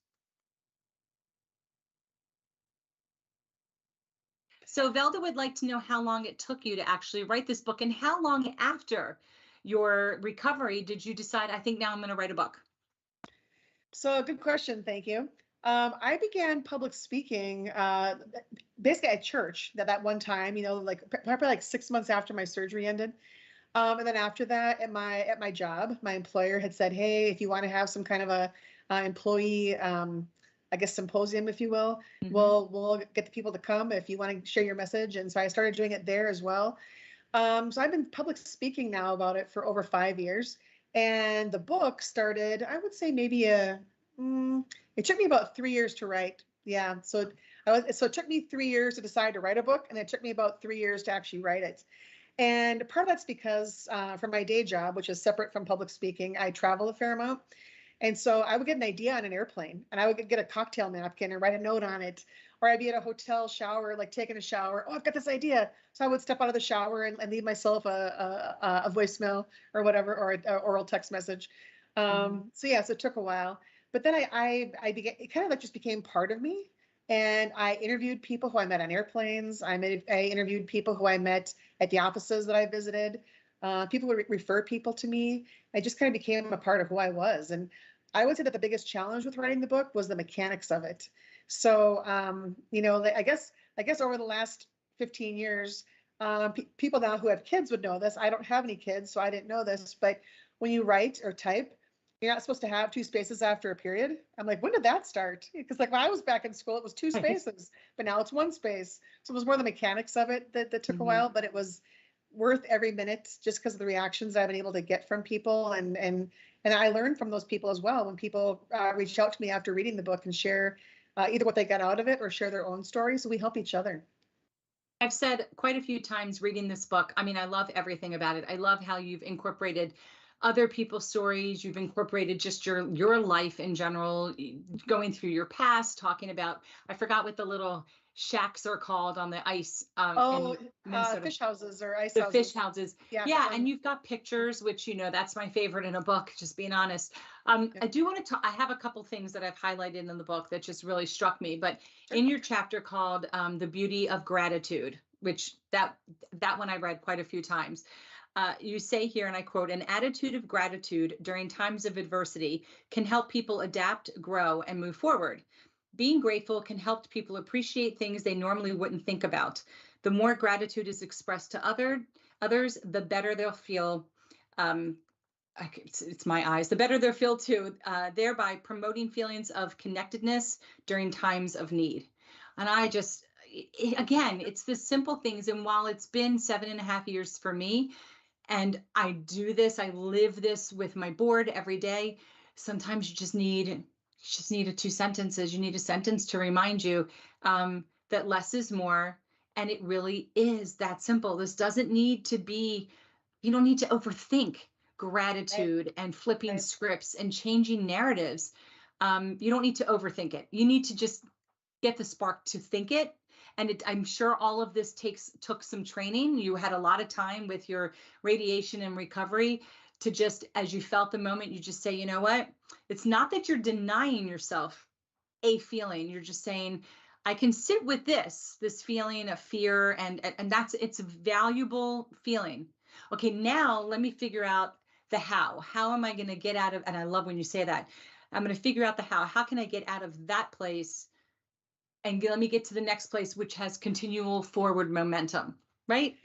So Velda would like to know how long it took you to actually write this book, and how long after your recovery did you decide, I think now I'm going to write a book? So good question. Thank you. I began public speaking basically at church that one time, probably like 6 months after my surgery ended. And then after that, at my job, my employer had said, hey, if you want to have some kind of a employee, I guess, symposium, if you will, we'll get the people to come if you want to share your message. And so I started doing it there as well. So I've been public speaking now about it for over 5 years. And the book started, I would say maybe it took me about 3 years to write. Yeah. So it took me 3 years to decide to write a book, and it took me about 3 years to actually write it. And part of that's because for my day job, which is separate from public speaking, I travel a fair amount. And so I would get an idea on an airplane, and I would get a cocktail napkin and write a note on it. Or I'd be at a hotel shower, like taking a shower. Oh, I've got this idea. So I would step out of the shower and leave myself a voicemail or whatever, or an oral text message. So yeah, so it took a while. But then I began, it kind of like just became part of me. And I interviewed people who I met on airplanes. I interviewed people who I met at the offices that I visited. People would refer people to me. I just kind of became a part of who I was. And I would say that the biggest challenge with writing the book was the mechanics of it. So, you know, I guess over the last 15 years, people now who have kids would know this. I don't have any kids, so I didn't know this. But when you write or type, you're not supposed to have two spaces after a period. I'm like, when did that start? Because like when I was back in school, it was two spaces, but now it's one space. So it was more the mechanics of it that took a while, but it was worth every minute just because of the reactions I've been able to get from people. And I learned from those people as well. When people reach out to me after reading the book and share either what they got out of it or share their own stories. So we help each other. I've said quite a few times reading this book, I mean, I love everything about it. I love how you've incorporated other people's stories. You've incorporated just your life in general, going through your past, talking about, I forgot what the little shacks are called on the ice. In Minnesota. Fish houses or ice the houses. Fish houses. Yeah, and you've got pictures, which, you know, that's my favorite in a book, just being honest. I do want to talk, I have a couple things that I've highlighted in the book that just really struck me, but in your chapter called The Beauty of Gratitude, which that one I read quite a few times. You say here, and I quote, an attitude of gratitude during times of adversity can help people adapt, grow, and move forward. Being grateful can help people appreciate things they normally wouldn't think about. The more gratitude is expressed to others, the better they'll feel. It's my eyes. The better they'll feel too, thereby promoting feelings of connectedness during times of need. And I just, again, it's the simple things. And while it's been 7.5 years for me, and I do this, I live this with my board every day. Sometimes you just need a 2 sentences. You need a sentence to remind you that less is more. And it really is that simple. This doesn't need to be, you don't need to overthink gratitude and flipping scripts and changing narratives. You don't need to overthink it. You need to just get the spark to think it. And I'm sure all of this took some training. You had a lot of time with your radiation and recovery to just, as you felt the moment, you just say, you know what? It's not that you're denying yourself a feeling. You're just saying, I can sit with this feeling of fear, and it's a valuable feeling. Okay, now let me figure out the how. How am I going to get out of, and I love when you say that, I'm going to figure out the how. How can I get out of that place and let me get to the next place, which has continual forward momentum, right?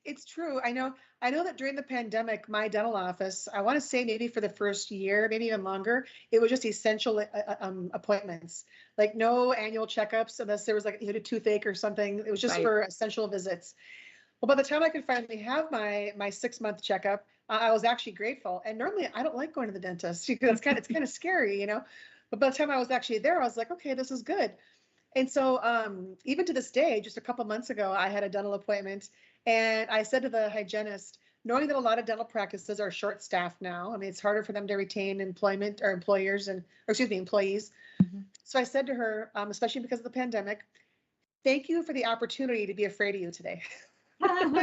It's true. I know that during the pandemic, my dental office, I want to say maybe for the first year, maybe even longer, it was just essential appointments, like no annual checkups unless there was like you had a toothache or something. It was just for essential visits. Well, by the time I could finally have my 6-month checkup, I was actually grateful. And normally I don't like going to the dentist because it's kind of scary, you know. But by the time I was actually there, I was like, okay, this is good. And so even to this day, just a couple months ago, I had a dental appointment, and I said to the hygienist, knowing that a lot of dental practices are short-staffed now, I mean, it's harder for them to retain employment or employees. So I said to her, especially because of the pandemic, thank you for the opportunity to be afraid of you today. and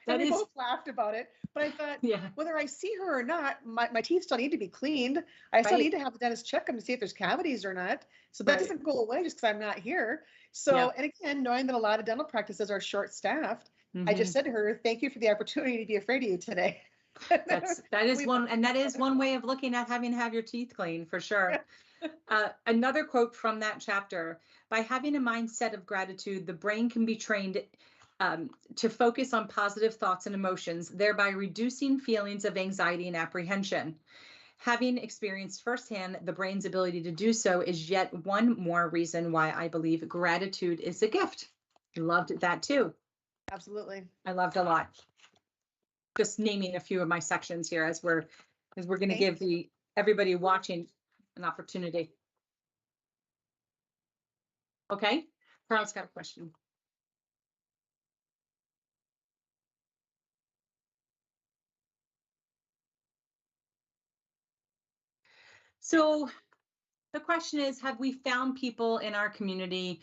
we both laughed about it. But I thought, whether I see her or not, my teeth still need to be cleaned. I still need to have the dentist check them to see if there's cavities or not. So that doesn't go away just because I'm not here. So, and again, knowing that a lot of dental practices are short-staffed, I just said to her, thank you for the opportunity to be afraid of you today. that is one way of looking at having to have your teeth cleaned, for sure. Another quote from that chapter: by having a mindset of gratitude, the brain can be trained to focus on positive thoughts and emotions, thereby reducing feelings of anxiety and apprehension. Having experienced firsthand the brain's ability to do so is yet one more reason why I believe gratitude is a gift. I loved that too. Absolutely. I loved a lot. Just naming a few of my sections here as we're going to give everybody watching an opportunity. Okay, Carl's got a question. So the question is, have we found people in our community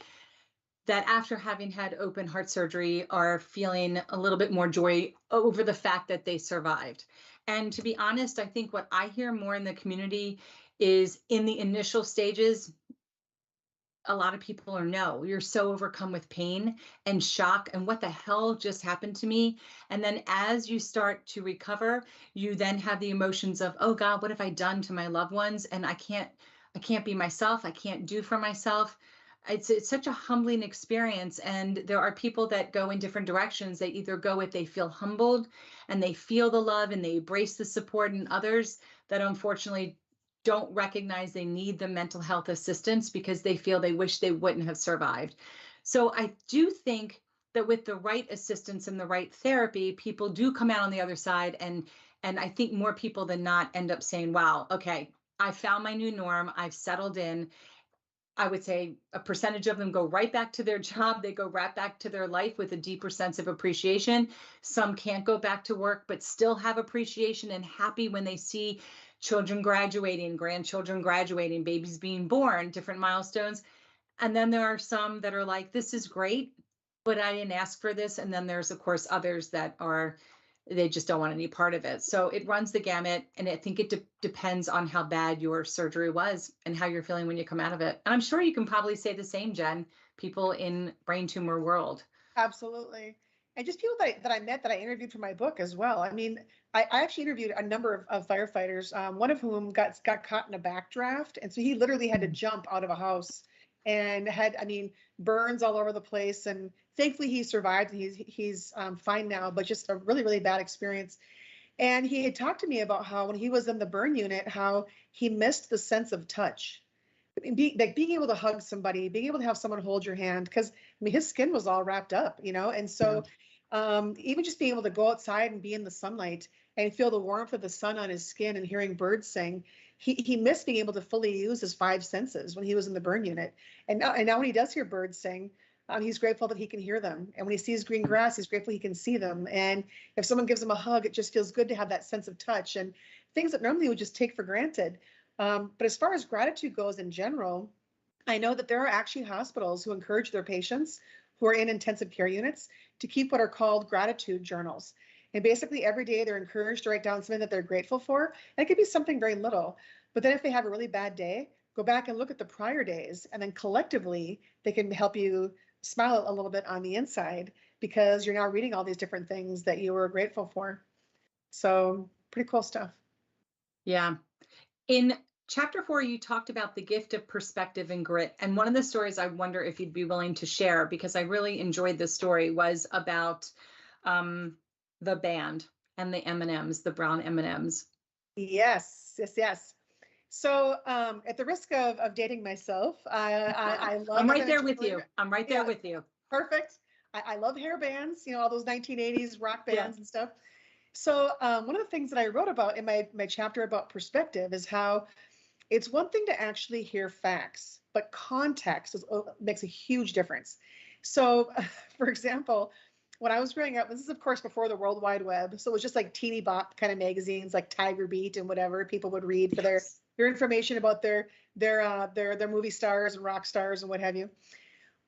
that after having had open heart surgery are feeling a little bit more joy over the fact that they survived? And to be honest, I think what I hear more in the community is in the initial stages, a lot of people are no, you're so overcome with pain and shock and what the hell just happened to me. And then as you start to recover, you then have the emotions of, oh God, what have I done to my loved ones? And I can't be myself. I can't do for myself. It's such a humbling experience. And there are people that go in different directions. They either go with, they feel humbled and they feel the love and they embrace the support, and others that unfortunately don't recognize they need the mental health assistance because they feel they wish they wouldn't have survived. So I do think that with the right assistance and the right therapy, people do come out on the other side. And I think more people than not end up saying, wow, okay, I found my new norm. I've settled in. I would say a percentage of them go right back to their job. They go right back to their life with a deeper sense of appreciation. Some can't go back to work, but still have appreciation and happy when they see children graduating, grandchildren graduating, babies being born, different milestones. And then there are some that are like, this is great, but I didn't ask for this. And then there's, of course, others that are, they just don't want any part of it. So it runs the gamut. And I think it depends on how bad your surgery was and how you're feeling when you come out of it. And I'm sure you can probably say the same, Jen, people in brain tumor world. Absolutely. And just people that I met, that I interviewed for my book as well. I mean, I actually interviewed a number of firefighters, one of whom got caught in a backdraft. And so he literally had to jump out of a house and had, I mean, burns all over the place. And thankfully he survived. He's fine now, but just a really, really bad experience. And he had talked to me about how when he was in the burn unit, how he missed the sense of touch. Like being able to hug somebody, being able to have someone hold your hand, because I mean his skin was all wrapped up, you know, and so even just being able to go outside and be in the sunlight and feel the warmth of the sun on his skin and hearing birds sing, he missed being able to fully use his 5 senses when he was in the burn unit. And now when he does hear birds sing, he's grateful that he can hear them. And when he sees green grass, he's grateful he can see them. And if someone gives him a hug, it just feels good to have that sense of touch and things that normally would just take for granted. But as far as gratitude goes in general, I know that there are actually hospitals who encourage their patients who are in intensive care units to keep what are called gratitude journals. And basically every day they're encouraged to write down something that they're grateful for. And it could be something very little. But then if they have a really bad day, go back and look at the prior days. And then collectively, they can help you smile a little bit on the inside because you're now reading all these different things that you were grateful for. So pretty cool stuff. Yeah. In Chapter 4, you talked about the gift of perspective and grit. And one of the stories I wonder if you'd be willing to share, because I really enjoyed this story, was about the band and the M&Ms, the brown M&Ms. Yes. So at the risk of dating myself, I love. I'm right there with you. I'm right there with you. Perfect. I love hair bands, you know, all those 1980s rock bands and stuff. So one of the things that I wrote about in my chapter about perspective is how it's one thing to actually hear facts, but context makes a huge difference. So, for example, when I was growing up, this is of course before the World Wide Web, so it was just like teeny bop kind of magazines like Tiger Beat and whatever people would read for their information about their movie stars and rock stars and what have you.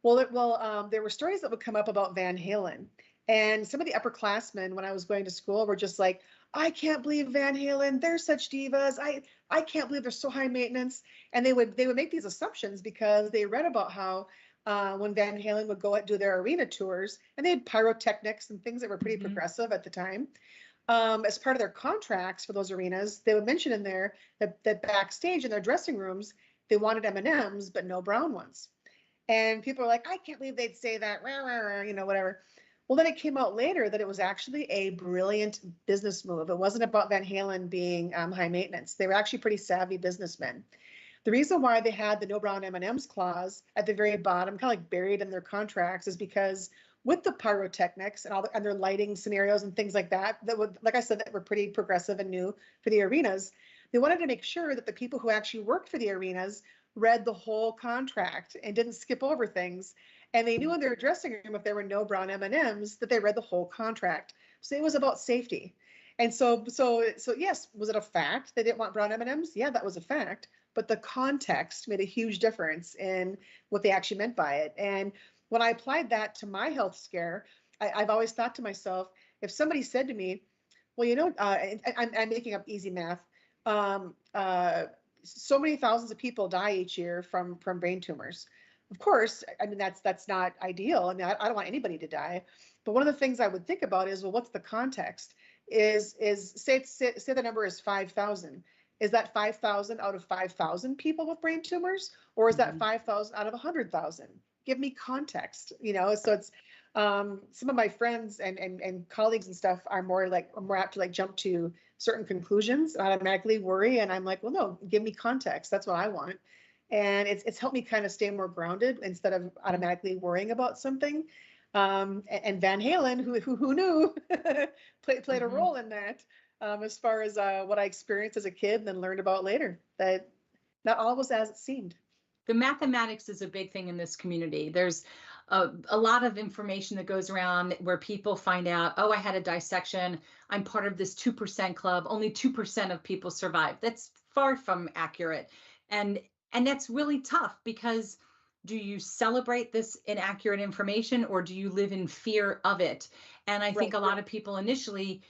Well, there were stories that would come up about Van Halen. And some of the upperclassmen, when I was going to school, were just like, I can't believe Van Halen, they're such divas. I can't believe they're so high maintenance. And they would make these assumptions because they read about how when Van Halen would go out do their arena tours, and they had pyrotechnics and things that were pretty progressive at the time. As part of their contracts for those arenas, they would mention in there that backstage in their dressing rooms, they wanted M&Ms, but no brown ones. And people are like, I can't believe they'd say that, you know, whatever. Well, then it came out later that it was actually a brilliant business move. It wasn't about Van Halen being high maintenance. They were actually pretty savvy businessmen. The reason why they had the no brown M&Ms clause at the very bottom, kind of like buried in their contracts, is because with the pyrotechnics and and their lighting scenarios and things like that would, like I said, that were pretty progressive and new for the arenas, they wanted to make sure that the people who actually worked for the arenas read the whole contract and didn't skip over things. And they knew in their dressing room, if there were no brown M&Ms, that they read the whole contract. So it was about safety. And so yes, was it a fact they didn't want brown M&Ms? Yeah, that was a fact. but the context made a huge difference in what they actually meant by it. And when I applied that to my health scare, I've always thought to myself, if somebody said to me, well, I'm making up easy math. So many thousands of people die each year from brain tumors. Of course, I mean, that's not ideal. I mean, I don't want anybody to die. But one of the things I would think about is, well, what's the context? Is say the number is 5,000. Is that 5,000 out of 5,000 people with brain tumors, or is that 5,000 out of 100,000? Give me context, So it's some of my friends and colleagues and stuff are more apt to like jump to certain conclusions, automatically worry, and I'm like, well, no, give me context. That's what I want, and it's helped me kind of stay more grounded instead of automatically worrying about something. And Van Halen, who knew, played a role in that, as far as what I experienced as a kid and then learned about later, that not all was as it seemed. The mathematics is a big thing in this community. There's a lot of information that goes around where people find out, oh, I had a dissection. I'm part of this 2% club. Only 2% of people survive. That's far from accurate. And that's really tough, because do you celebrate this inaccurate information, or do you live in fear of it? And I think a lot of people initially,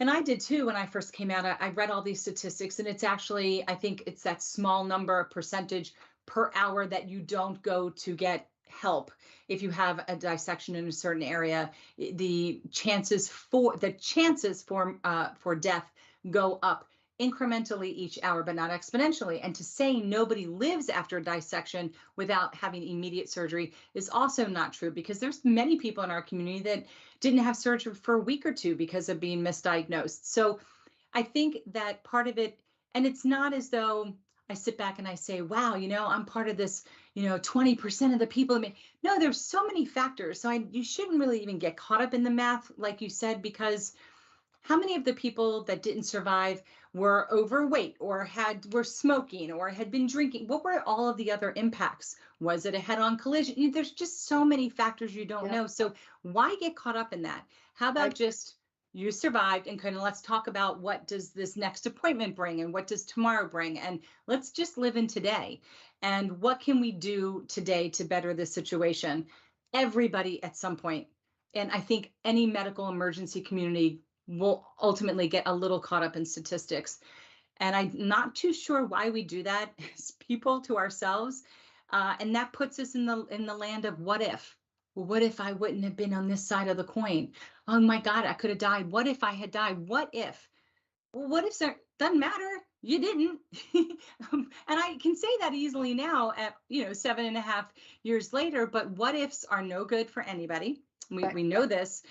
and I did too, when I first came out, I read all these statistics, and it's actually, I think it's that small number percentage per hour that you don't go to get help. If you have a dissection in a certain area, the chances for death go up incrementally each hour, but not exponentially. And to say nobody lives after a dissection without having immediate surgery is also not true, because there's many people in our community that didn't have surgery for a week or two because of being misdiagnosed. So I think that part of it, and it's not as though I sit back and I say, wow, I'm part of this, 20% of the people. I mean, no, there's so many factors. So you shouldn't really even get caught up in the math, like you said, because how many of the people that didn't survive were overweight, or were smoking, or had been drinking? What were all of the other impacts? Was it a head-on collision? There's just so many factors you don't know. So why get caught up in that? How about just you survived, and kind of let's talk about what does this next appointment bring, and what does tomorrow bring, and let's just live in today. And what can we do today to better this situation? Everybody at some point, and I think any medical emergency community will ultimately get a little caught up in statistics. And I'm not too sure why we do that as people to ourselves. And that puts us in the land of what if. Well, what if I wouldn't have been on this side of the coin? Oh my God, I could have died. What if I had died? What if? Well, what if there doesn't matter? You didn't. And I can say that easily now at 7.5 years later, but what ifs are no good for anybody. We know this.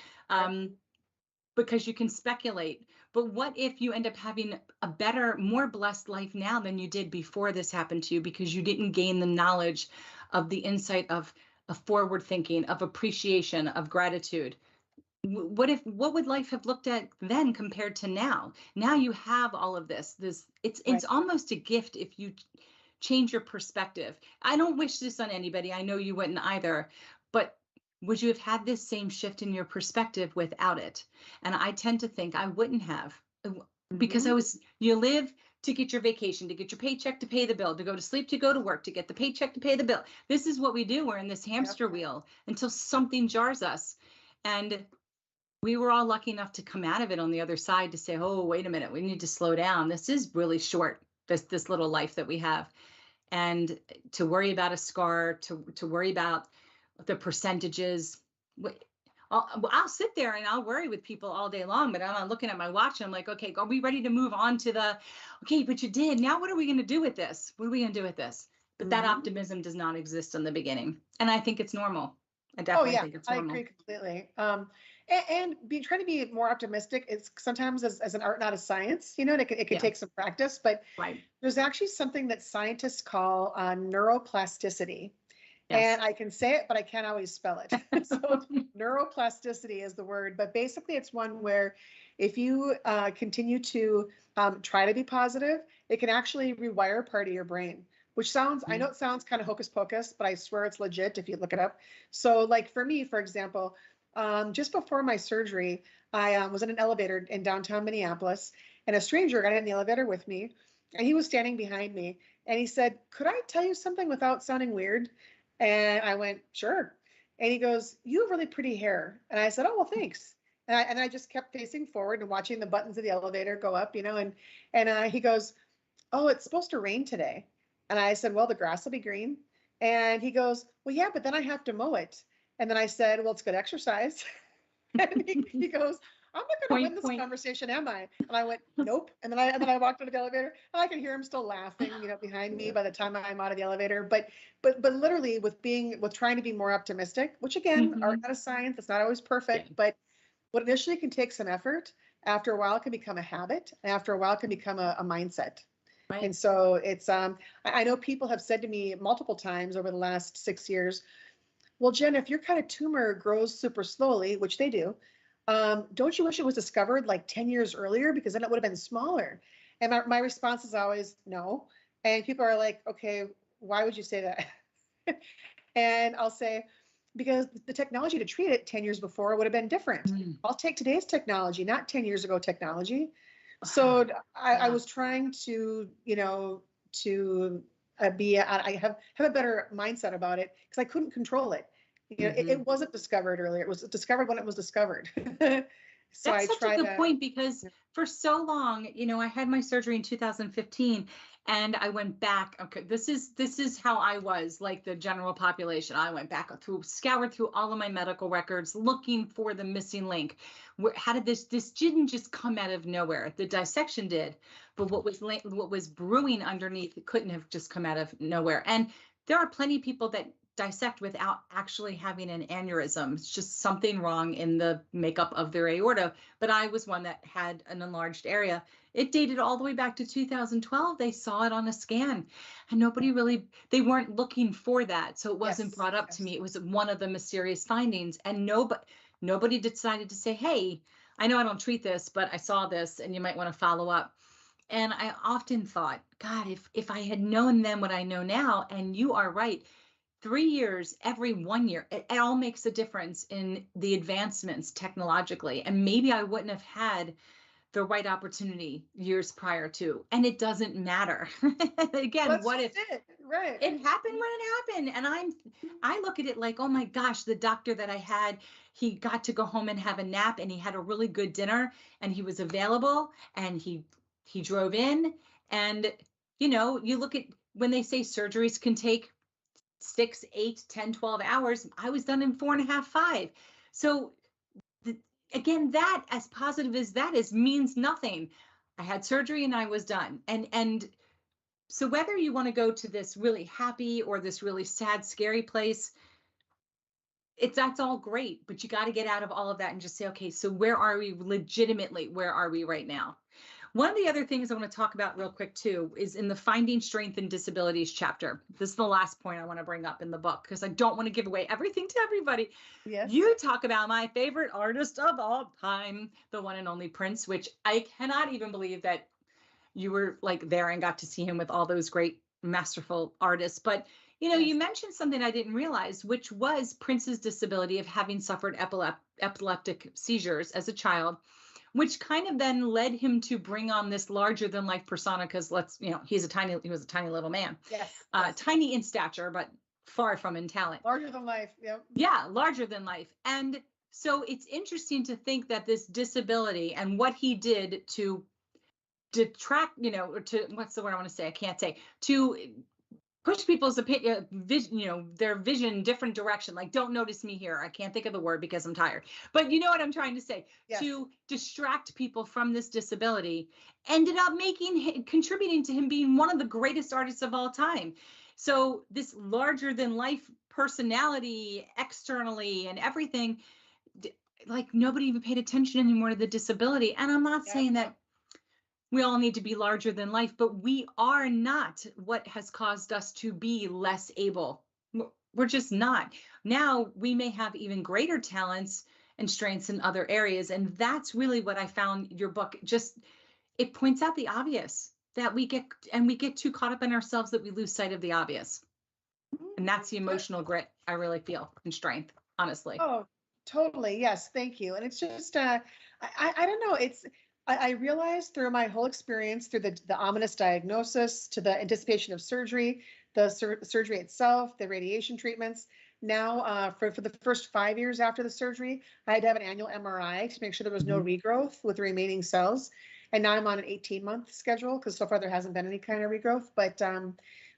Because you can speculate. But what if you end up having a better, more blessed life now than you did before this happened to you, because you didn't gain the knowledge of the insight of forward thinking, of appreciation, of gratitude? What would life have looked at then compared to now? Now you have all of this. It's almost a gift if you change your perspective. I don't wish this on anybody. I know you wouldn't either, but would you have had this same shift in your perspective without it? And I tend to think I wouldn't have, because you live to get your vacation, to get your paycheck, to pay the bill, to go to sleep, to go to work, to get the paycheck, to pay the bill. This is what we do. We're in this hamster wheel until something jars us. And we were all lucky enough to come out of it on the other side to say, oh, wait a minute, we need to slow down. This is really short, this little life that we have. And to worry about a scar, to worry about the percentages. I'll sit there and I'll worry with people all day long, but I'm looking at my watch and I'm like, okay, are we ready to move on to okay, but you did. Now what are we going to do with this? What are we going to do with this? But that optimism does not exist in the beginning. And I think it's normal. I definitely think it's normal. I agree completely. And trying to be more optimistic is sometimes as an art, not a science, and it could take some practice, but there's actually something that scientists call neuroplasticity. Yes. And I can say it, but I can't always spell it. So neuroplasticity is the word, but basically it's one where if you continue to try to be positive, it can actually rewire part of your brain, which sounds, I know it sounds kind of hocus pocus, but I swear it's legit if you look it up. So like for me, for example, just before my surgery, I was in an elevator in downtown Minneapolis, and a stranger got in the elevator with me, and he was standing behind me. And he said, could I tell you something without sounding weird? And I went, sure. And he goes, you have really pretty hair. And I said, oh, well, thanks. And I just kept facing forward and watching the buttons of the elevator go up, and he goes, oh, it's supposed to rain today. And I said, well, the grass will be green. And he goes, well, yeah, but then I have to mow it. And then I said, well, it's good exercise. And he goes, I'm not going to win this conversation, am I? And I went, nope. And then I walked out of the elevator, and I can hear him still laughing, behind me by the time I'm out of the elevator. But literally with trying to be more optimistic, which again, art, not a science, it's not always perfect, but what initially can take some effort, after a while can become a habit, and after a while can become a mindset. Right. And so it's, I know people have said to me multiple times over the last 6 years, well, Jen, if your kind of tumor grows super slowly, which they do, don't you wish it was discovered like 10 years earlier, because then it would have been smaller? And my response is always no. And people are like, okay, why would you say that? And I'll say, because the technology to treat it 10 years before would have been different. I'll take today's technology, not 10 years ago technology. So I was trying to, I have a better mindset about it, because I couldn't control it. It wasn't discovered earlier. It was discovered when it was discovered. So that's such a good point, because for so long, I had my surgery in 2015, and I went back. Okay, this is how I was, like the general population. I went back scoured through all of my medical records, looking for the missing link. How did this didn't just come out of nowhere? The dissection did, but what was brewing underneath couldn't have just come out of nowhere. And there are plenty of people that dissect without actually having an aneurysm. It's just something wrong in the makeup of their aorta. But I was one that had an enlarged area. It dated all the way back to 2012. They saw it on a scan, and they weren't looking for that. So it wasn't brought up to me. It was one of the mysterious findings, and nobody decided to say, hey, I know I don't treat this, but I saw this and you might want to follow up. And I often thought, God, if I had known then what I know now, and you are right, 3 years, every 1 year, it all makes a difference in the advancements technologically. And maybe I wouldn't have had the right opportunity years prior to, and it doesn't matter. Again, what if it happened when it happened? And I look at it like, oh my gosh, the doctor that I had, he got to go home and have a nap, and he had a really good dinner, and he was available, and he drove in. And you look at when they say surgeries can take 6, 8, 10, 12 hours, I was done in 4.5, 5. So again, that, as positive as that is, means nothing. I had surgery and I was done. And so whether you want to go to this really happy or this really sad, scary place, that's all great, but you got to get out of all of that and just say, okay, so where are we legitimately? Where are we right now? One of the other things I want to talk about real quick too is in the Finding Strength in Disabilities chapter. This is the last point I want to bring up in the book, because I don't want to give away everything to everybody. Yes. You talk about my favorite artist of all time, the one and only Prince, which I cannot even believe that you were like there and got to see him with all those great masterful artists. But you mentioned something I didn't realize, which was Prince's disability of having suffered epileptic seizures as a child, which kind of then led him to bring on this larger than life persona, because he was a tiny little man. Yes. Tiny in stature, but far from in talent. Larger than life. Yep. Yeah. Larger than life. And so it's interesting to think that this disability and what he did to detract, to, what's the word I want to say? I can't say, to push people's opinion, their vision different direction. Like, don't notice me here. I can't think of the word because I'm tired. But you know what I'm trying to say? Yes. To distract people from this disability ended up contributing to him being one of the greatest artists of all time. So this larger than life personality externally and everything, like nobody even paid attention anymore to the disability. And I'm not saying that we all need to be larger than life, but we are not what has caused us to be less able. We're just not. Now we may have even greater talents and strengths in other areas. And that's really what I found your book. It points out the obvious, that we get too caught up in ourselves that we lose sight of the obvious. And that's the emotional grit I really feel, and strength, honestly. Oh, totally. Yes. Thank you. And it's just, I don't know. I realized through my whole experience, through the ominous diagnosis, to the anticipation of surgery, the surgery itself, the radiation treatments. Now, for the first 5 years after the surgery, I had to have an annual MRI to make sure there was no regrowth with the remaining cells. And now I'm on an 18-month schedule because so far there hasn't been any kind of regrowth.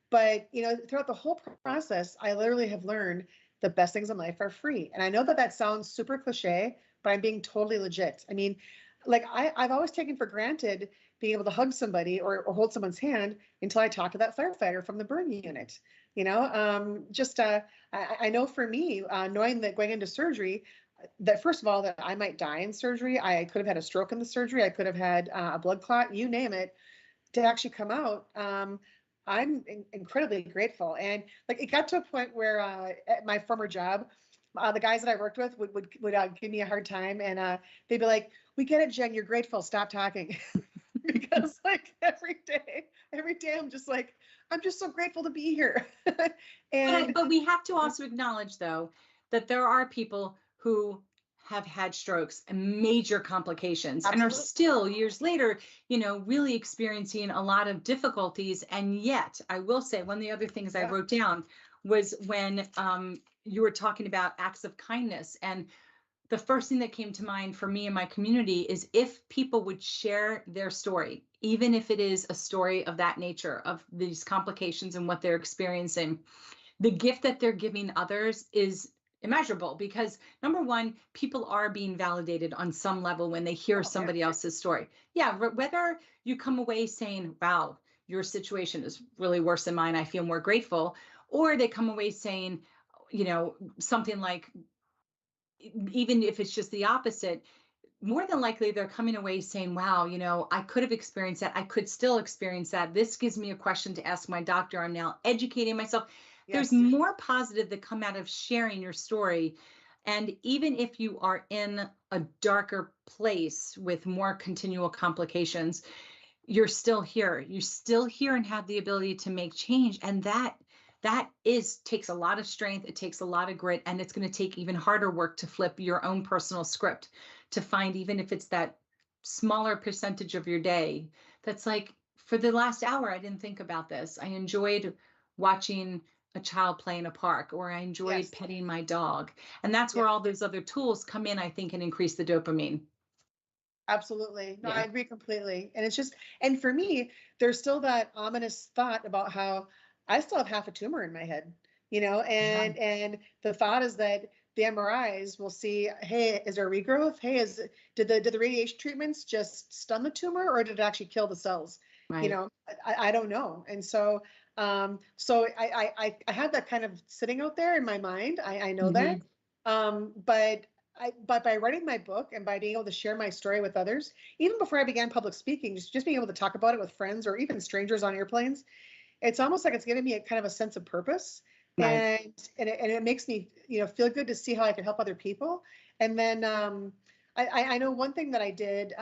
But you know, throughout the whole process, I literally have learned the best things in life are free. And I know that that sounds super cliche, but I'm being totally legit. I mean, like I've always taken for granted being able to hug somebody or hold someone's hand until I talked to that firefighter from the burn unit. You know, I know for me, knowing that going into surgery, that first of all, that I might die in surgery, I could have had a stroke in the surgery, I could have had a blood clot, you name it, to actually come out. I'm incredibly grateful. And like it got to a point where at my former job, the guys that I worked with would give me a hard time, and they'd be like, "We get it, Jen. You're grateful. Stop talking." Because like every day, I'm just so grateful to be here. And But we have to also acknowledge, though, that there are people who have had strokes and major complications and are still years later, you know, really experiencing a lot of difficulties. And yet, I will say one of the other things I wrote down was when you were talking about acts of kindness. And the first thing that came to mind for me and my community is if people would share their story, even if it is a story of that nature, of these complications and what they're experiencing, the gift that they're giving others is immeasurable, because number one, people are being validated on some level when they hear somebody else's story. Yeah, whether you come away saying, wow, your situation is really worse than mine, I feel more grateful, or they come away saying, you know, something like, even if it's just the opposite, more than likely they're coming away saying, wow, you know, I could have experienced that. I could still experience that. This gives me a question to ask my doctor. I'm now educating myself. There's more positive that come out of sharing your story. And even if you are in a darker place with more continual complications, you're still here. You're still here and have the ability to make change. And that takes a lot of strength. It takes a lot of grit, and it's going to take even harder work to flip your own personal script, to find, even if it's that smaller percentage of your day, that's like, for the last hour, I didn't think about this. I enjoyed watching a child play in a park, or I enjoyed petting my dog. And that's where all those other tools come in, I think, and increase the dopamine. Absolutely. No, I agree completely. And it's just, and for me, there's still that ominous thought about how I still have half a tumor in my head, you know, and the thought is that the MRIs will see, hey, is there regrowth? Hey, did the radiation treatments just stun the tumor, or did it actually kill the cells? Right. You know, I don't know. And so, I had that kind of sitting out there in my mind. I know that, but by writing my book and by being able to share my story with others, even before I began public speaking, just being able to talk about it with friends or even strangers on airplanes, it's almost like it's giving me a kind of a sense of purpose. And it makes me, you know, feel good to see how I can help other people. And then I know one thing that I did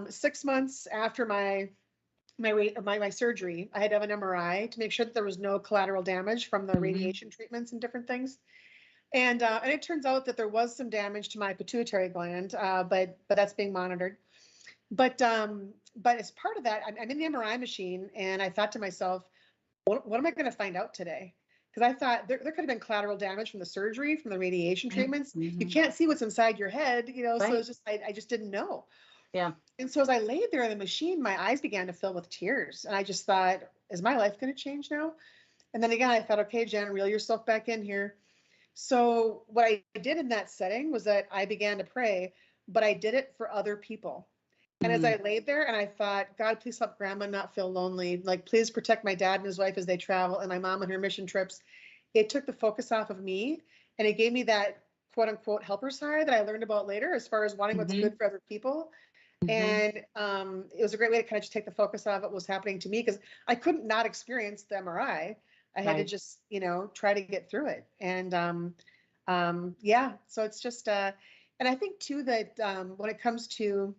6 months after my surgery, I had to have an MRI to make sure that there was no collateral damage from the radiation treatments and different things. And it turns out that there was some damage to my pituitary gland, but that's being monitored. But as part of that, I'm in the MRI machine, and I thought to myself, what am I going to find out today? Because I thought there could have been collateral damage from the surgery, from the radiation treatments. You can't see what's inside your head, you know. So it's just I just didn't know. Yeah. And so as I laid there in the machine, my eyes began to fill with tears, and I just thought, is my life going to change now? And then again, I thought, okay, Jen, reel yourself back in here. So what I did in that setting was that I began to pray, but I did it for other people. And as I laid there and I thought, God, please help grandma not feel lonely. Like, please protect my dad and his wife as they travel, and my mom on her mission trips. It took the focus off of me, and it gave me that quote unquote helper side that I learned about later, as far as wanting what's good for other people. And it was a great way to kind of just take the focus off what was happening to me, because I couldn't not experience the MRI. I had to just, you know, try to get through it. And yeah, so it's just, and I think too that when it comes to,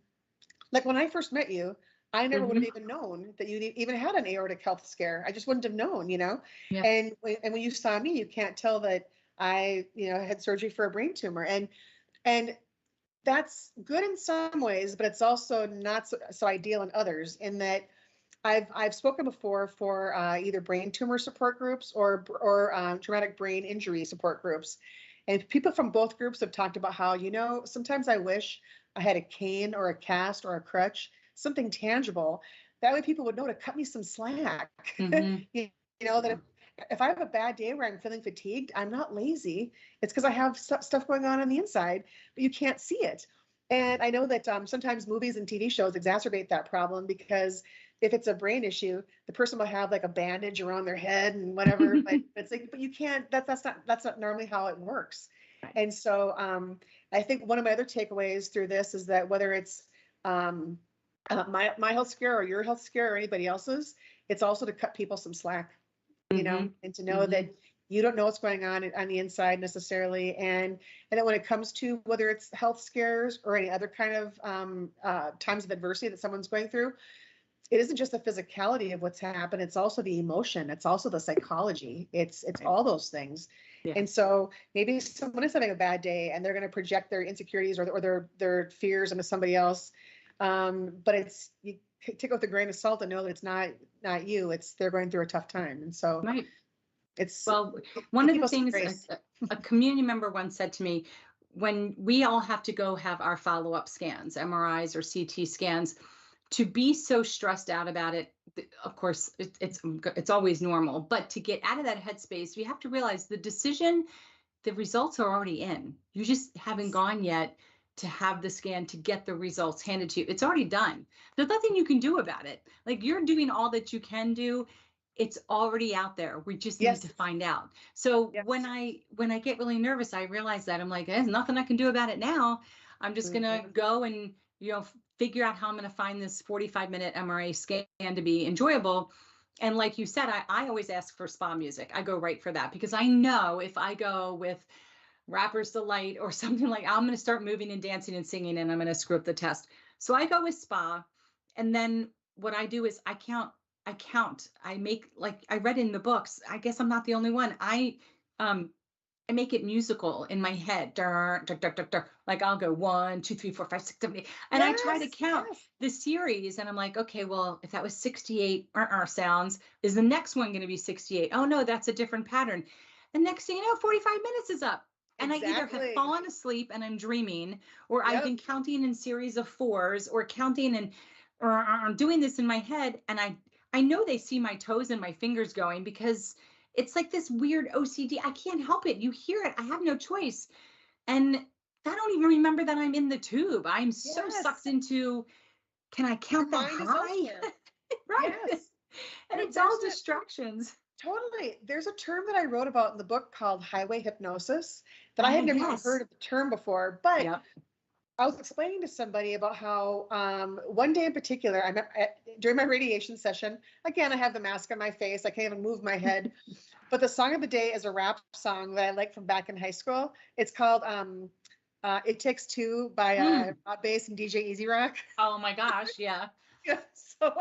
like, when I first met you, I never would have even known that you even had an aortic health scare. I just wouldn't have known, you know. And when you saw me, you can't tell that I, you know, had surgery for a brain tumor. And that's good in some ways, but it's also not so ideal in others, in that I've spoken before for either brain tumor support groups or traumatic brain injury support groups. And people from both groups have talked about how, sometimes I wish I had a cane or a cast or a crutch, something tangible. That way people would know to cut me some slack. Mm-hmm. That if I have a bad day where I'm feeling fatigued, I'm not lazy. It's because I have stuff going on the inside, but you can't see it. And I know that sometimes movies and TV shows exacerbate that problem, because if it's a brain issue, the person will have like a bandage around their head and whatever. But it's like, but you can't. That's not normally how it works. Right. And so I think one of my other takeaways through this is that whether it's my health scare or your health scare or anybody else's, it's also to cut people some slack, and to know that you don't know what's going on the inside necessarily. And that when it comes to whether it's health scares or any other kind of times of adversity that someone's going through, it isn't just the physicality of what's happened. It's also the emotion. It's also the psychology. It's all those things. Yeah. And so maybe someone is having a bad day and they're going to project their insecurities or their fears onto somebody else. But you take it with a grain of salt and know that it's not you. They're going through a tough time. And so right. It's one of the things a community member once said to me, when we all have to go have our follow-up scans, MRIs or CT scans, to be so stressed out about it, of course, it's always normal, but to get out of that headspace, we have to realize the results are already in. You just haven't gone yet to have the scan to get the results handed to you. It's already done. There's nothing you can do about it. Like, you're doing all that you can do. It's already out there. We just need to find out. So when I get really nervous, I realize that I'm like, there's nothing I can do about it now. I'm just going to go and, figure out how I'm going to find this 45-minute MRI scan to be enjoyable. And like you said, I always ask for spa music. I go right for that, because I know if I go with Rapper's Delight or something, like, I'm going to start moving and dancing and singing and I'm going to screw up the test. So I go with spa. And then what I do is I count. I make, like I read in the books, I guess I'm not the only one. I make it musical in my head. Like, I'll go 1, 2, 3, 4, 5, 6, 7, 8. And I try to count the series. And I'm like, okay, well, if that was 68 sounds, is the next one going to be 68? Oh no, that's a different pattern. And next thing you know, 45 minutes is up. And I either have fallen asleep and I'm dreaming, or I've been counting in series of 4s, or counting and or doing this in my head. And I know they see my toes and my fingers going, because it's like this weird OCD. I can't help it. You hear it. I have no choice. And I don't even remember that I'm in the tube. I'm so sucked into, can I count that high? Right. Yes. And it's all distractions. Totally. There's a term that I wrote about in the book called highway hypnosis that I had never even heard of the term before, but I was explaining to somebody about how one day in particular, during my radiation session, again, I have the mask on my face. I can't even move my head. But the song of the day is a rap song that I like from back in high school. It's called It Takes Two by Rob Bass and DJ Easy Rock. Oh my gosh, yeah. So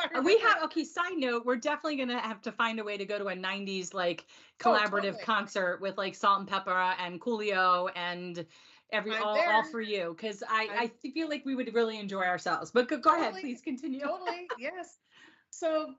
side note, we're definitely going to have to find a way to go to a 90s like collaborative concert with like Salt and Pepper and Coolio and all for you, because I feel like we would really enjoy ourselves. But go ahead, please continue. Totally, yes. So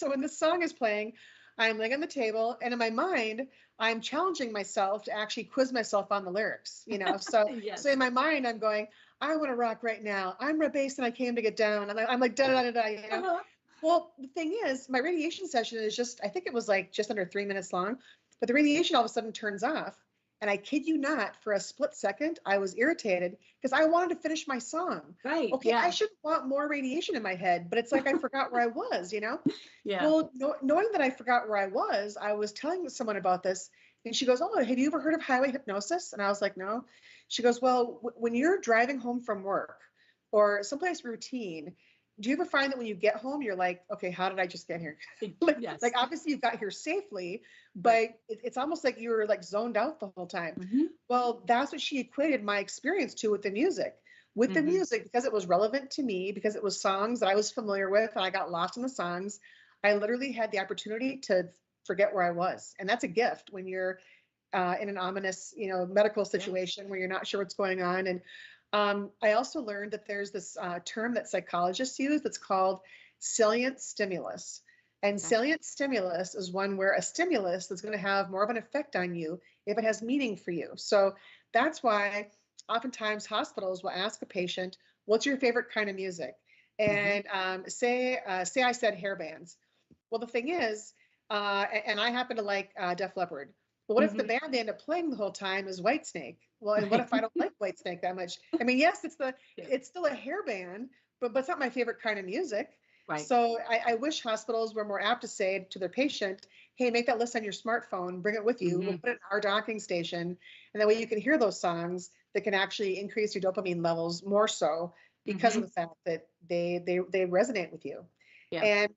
when this song is playing, I'm laying on the table, and in my mind, I'm challenging myself to actually quiz myself on the lyrics. So so in my mind, I'm going, I want to rock right now. I'm Rob Bass and I came to get down, and I'm like da da da da. Well, the thing is, my radiation session is I think it was like just under 3 minutes long, but the radiation all of a sudden turns off. And I kid you not, for a split second, I was irritated because I wanted to finish my song. Right. Okay, I shouldn't want more radiation in my head, but it's like I forgot where I was, Yeah. Well, knowing that I forgot where I was telling someone about this, and she goes, "Oh, have you ever heard of highway hypnosis?" And I was like, "No." She goes, "Well, when you're driving home from work or someplace routine, do you ever find that when you get home, you're like, okay, how did I just get here? Like obviously you've got here safely, but it's almost like you were like zoned out the whole time." Mm-hmm. Well, that's what she equated my experience to with the music. With the music, because it was relevant to me, because it was songs that I was familiar with, and I got lost in the songs. I literally had the opportunity to forget where I was. And that's a gift when you're in an ominous, medical situation where you're not sure what's going on. And I also learned that there's this term that psychologists use that's called salient stimulus. And salient stimulus is one where a stimulus is going to have more of an effect on you if it has meaning for you. So that's why oftentimes hospitals will ask a patient, what's your favorite kind of music? And say I said hair bands. Well, the thing is, and I happen to like Def Leppard. Well, what if the band they end up playing the whole time is Whitesnake? Well, and what if I don't like Whitesnake that much? I mean, yes, it's still a hair band, but it's not my favorite kind of music. Right. So I wish hospitals were more apt to say to their patient, hey, make that list on your smartphone, bring it with you, we'll put it in our docking station, and that way you can hear those songs that can actually increase your dopamine levels more so because of the fact that they resonate with you. Yeah. And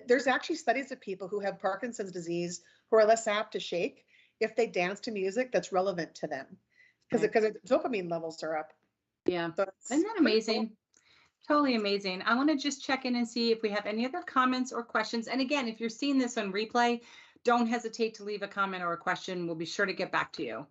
there's actually studies of people who have Parkinson's disease who are less apt to shake if they dance to music that's relevant to them because their dopamine levels are up. Yeah. So isn't that amazing? Cool. Totally amazing. I want to just check in and see if we have any other comments or questions. And again, if you're seeing this on replay, don't hesitate to leave a comment or a question. We'll be sure to get back to you.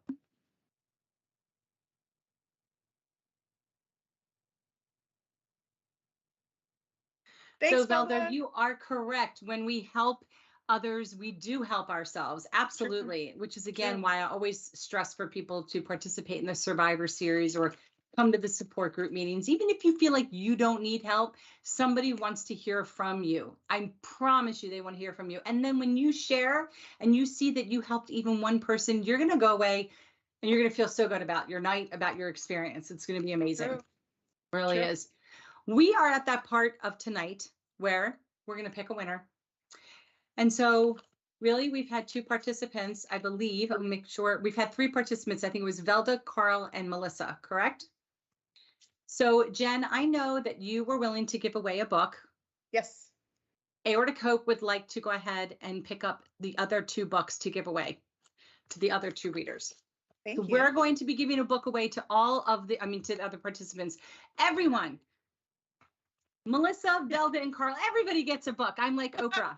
Thanks, so Velda, you are correct. When we help others, we do help ourselves. Absolutely. Sure. Which is, again, why I always stress for people to participate in the Survivor Series or come to the support group meetings. Even if you feel like you don't need help, somebody wants to hear from you. I promise you they want to hear from you. And then when you share and you see that you helped even one person, you're going to go away and you're going to feel so good about your night, about your experience. It's going to be amazing. True. It really is. We are at that part of tonight where we're going to pick a winner. And so really, we've had 2 participants, I believe. I'll make sure. We've had 3 participants. I think it was Velda, Carl, and Melissa, correct? So Jen, I know that you were willing to give away a book. Yes. Aortic Hope would like to go ahead and pick up the other 2 books to give away to the other 2 readers. Thank you. We're going to be giving a book away to all of the, to the other participants. Everyone. Melissa, Velda, and Carl, everybody gets a book. I'm like Oprah.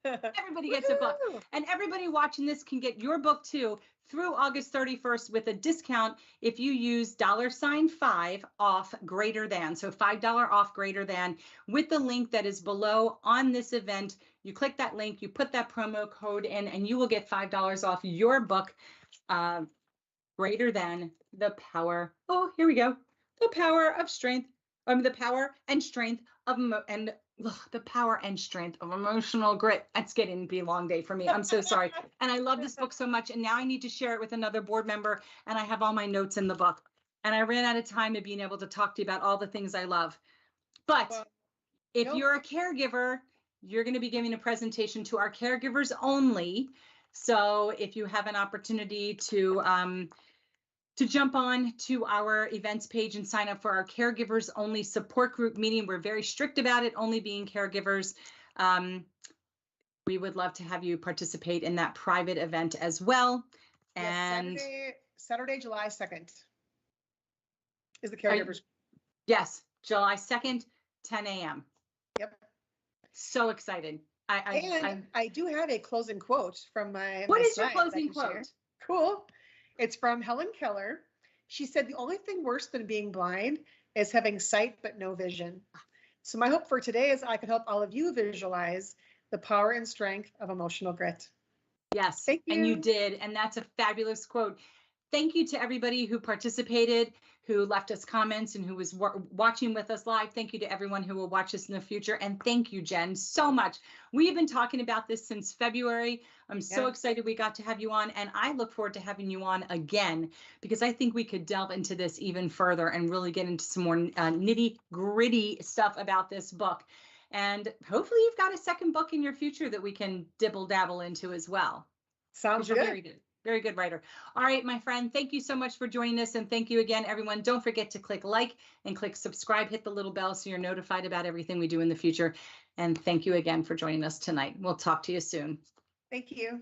Everybody gets a book. And everybody watching this can get your book too through August 31st with a discount if you use $5 off greater than. So $5 off greater than with the link that is below on this event. You click that link, you put that promo code in, and you will get $5 off your book, Greater Than the Power. Oh, here we go. The Power of Strength. The Power and Strength of the power and strength of emotional grit. It's getting to be a long day for me. I'm so sorry. And I love this book so much. And now I need to share it with another board member. And I have all my notes in the book. And I ran out of time of being able to talk to you about all the things I love. But if you're a caregiver, you're going to be giving a presentation to our caregivers only. So if you have an opportunity to jump on to our events page and sign up for our caregivers only support group meeting. We're very strict about it, only being caregivers. We would love to have you participate in that private event as well. And yes, Saturday, July 2nd is the caregivers. Yes, July 2nd, 10 a.m. Yep. So excited. I do have a closing quote from my What is your closing quote? Share. Cool. It's from Helen Keller. She said, the only thing worse than being blind is having sight but no vision. So my hope for today is I can help all of you visualize the power and strength of emotional grit. Yes, thank you. And you did. And that's a fabulous quote. Thank you to everybody who participated, who left us comments, and who was watching with us live. Thank you to everyone who will watch us in the future. And thank you, Jen, so much. We've been talking about this since February. I'm so excited we got to have you on, and I look forward to having you on again, because I think we could delve into this even further and really get into some more nitty-gritty stuff about this book. And hopefully you've got a second book in your future that we can dibble-dabble into as well. Sounds good. Very good. Very good writer. All right, my friend, thank you so much for joining us. And thank you again, everyone. Don't forget to click like and click subscribe, hit the little bell so you're notified about everything we do in the future. And thank you again for joining us tonight. We'll talk to you soon. Thank you.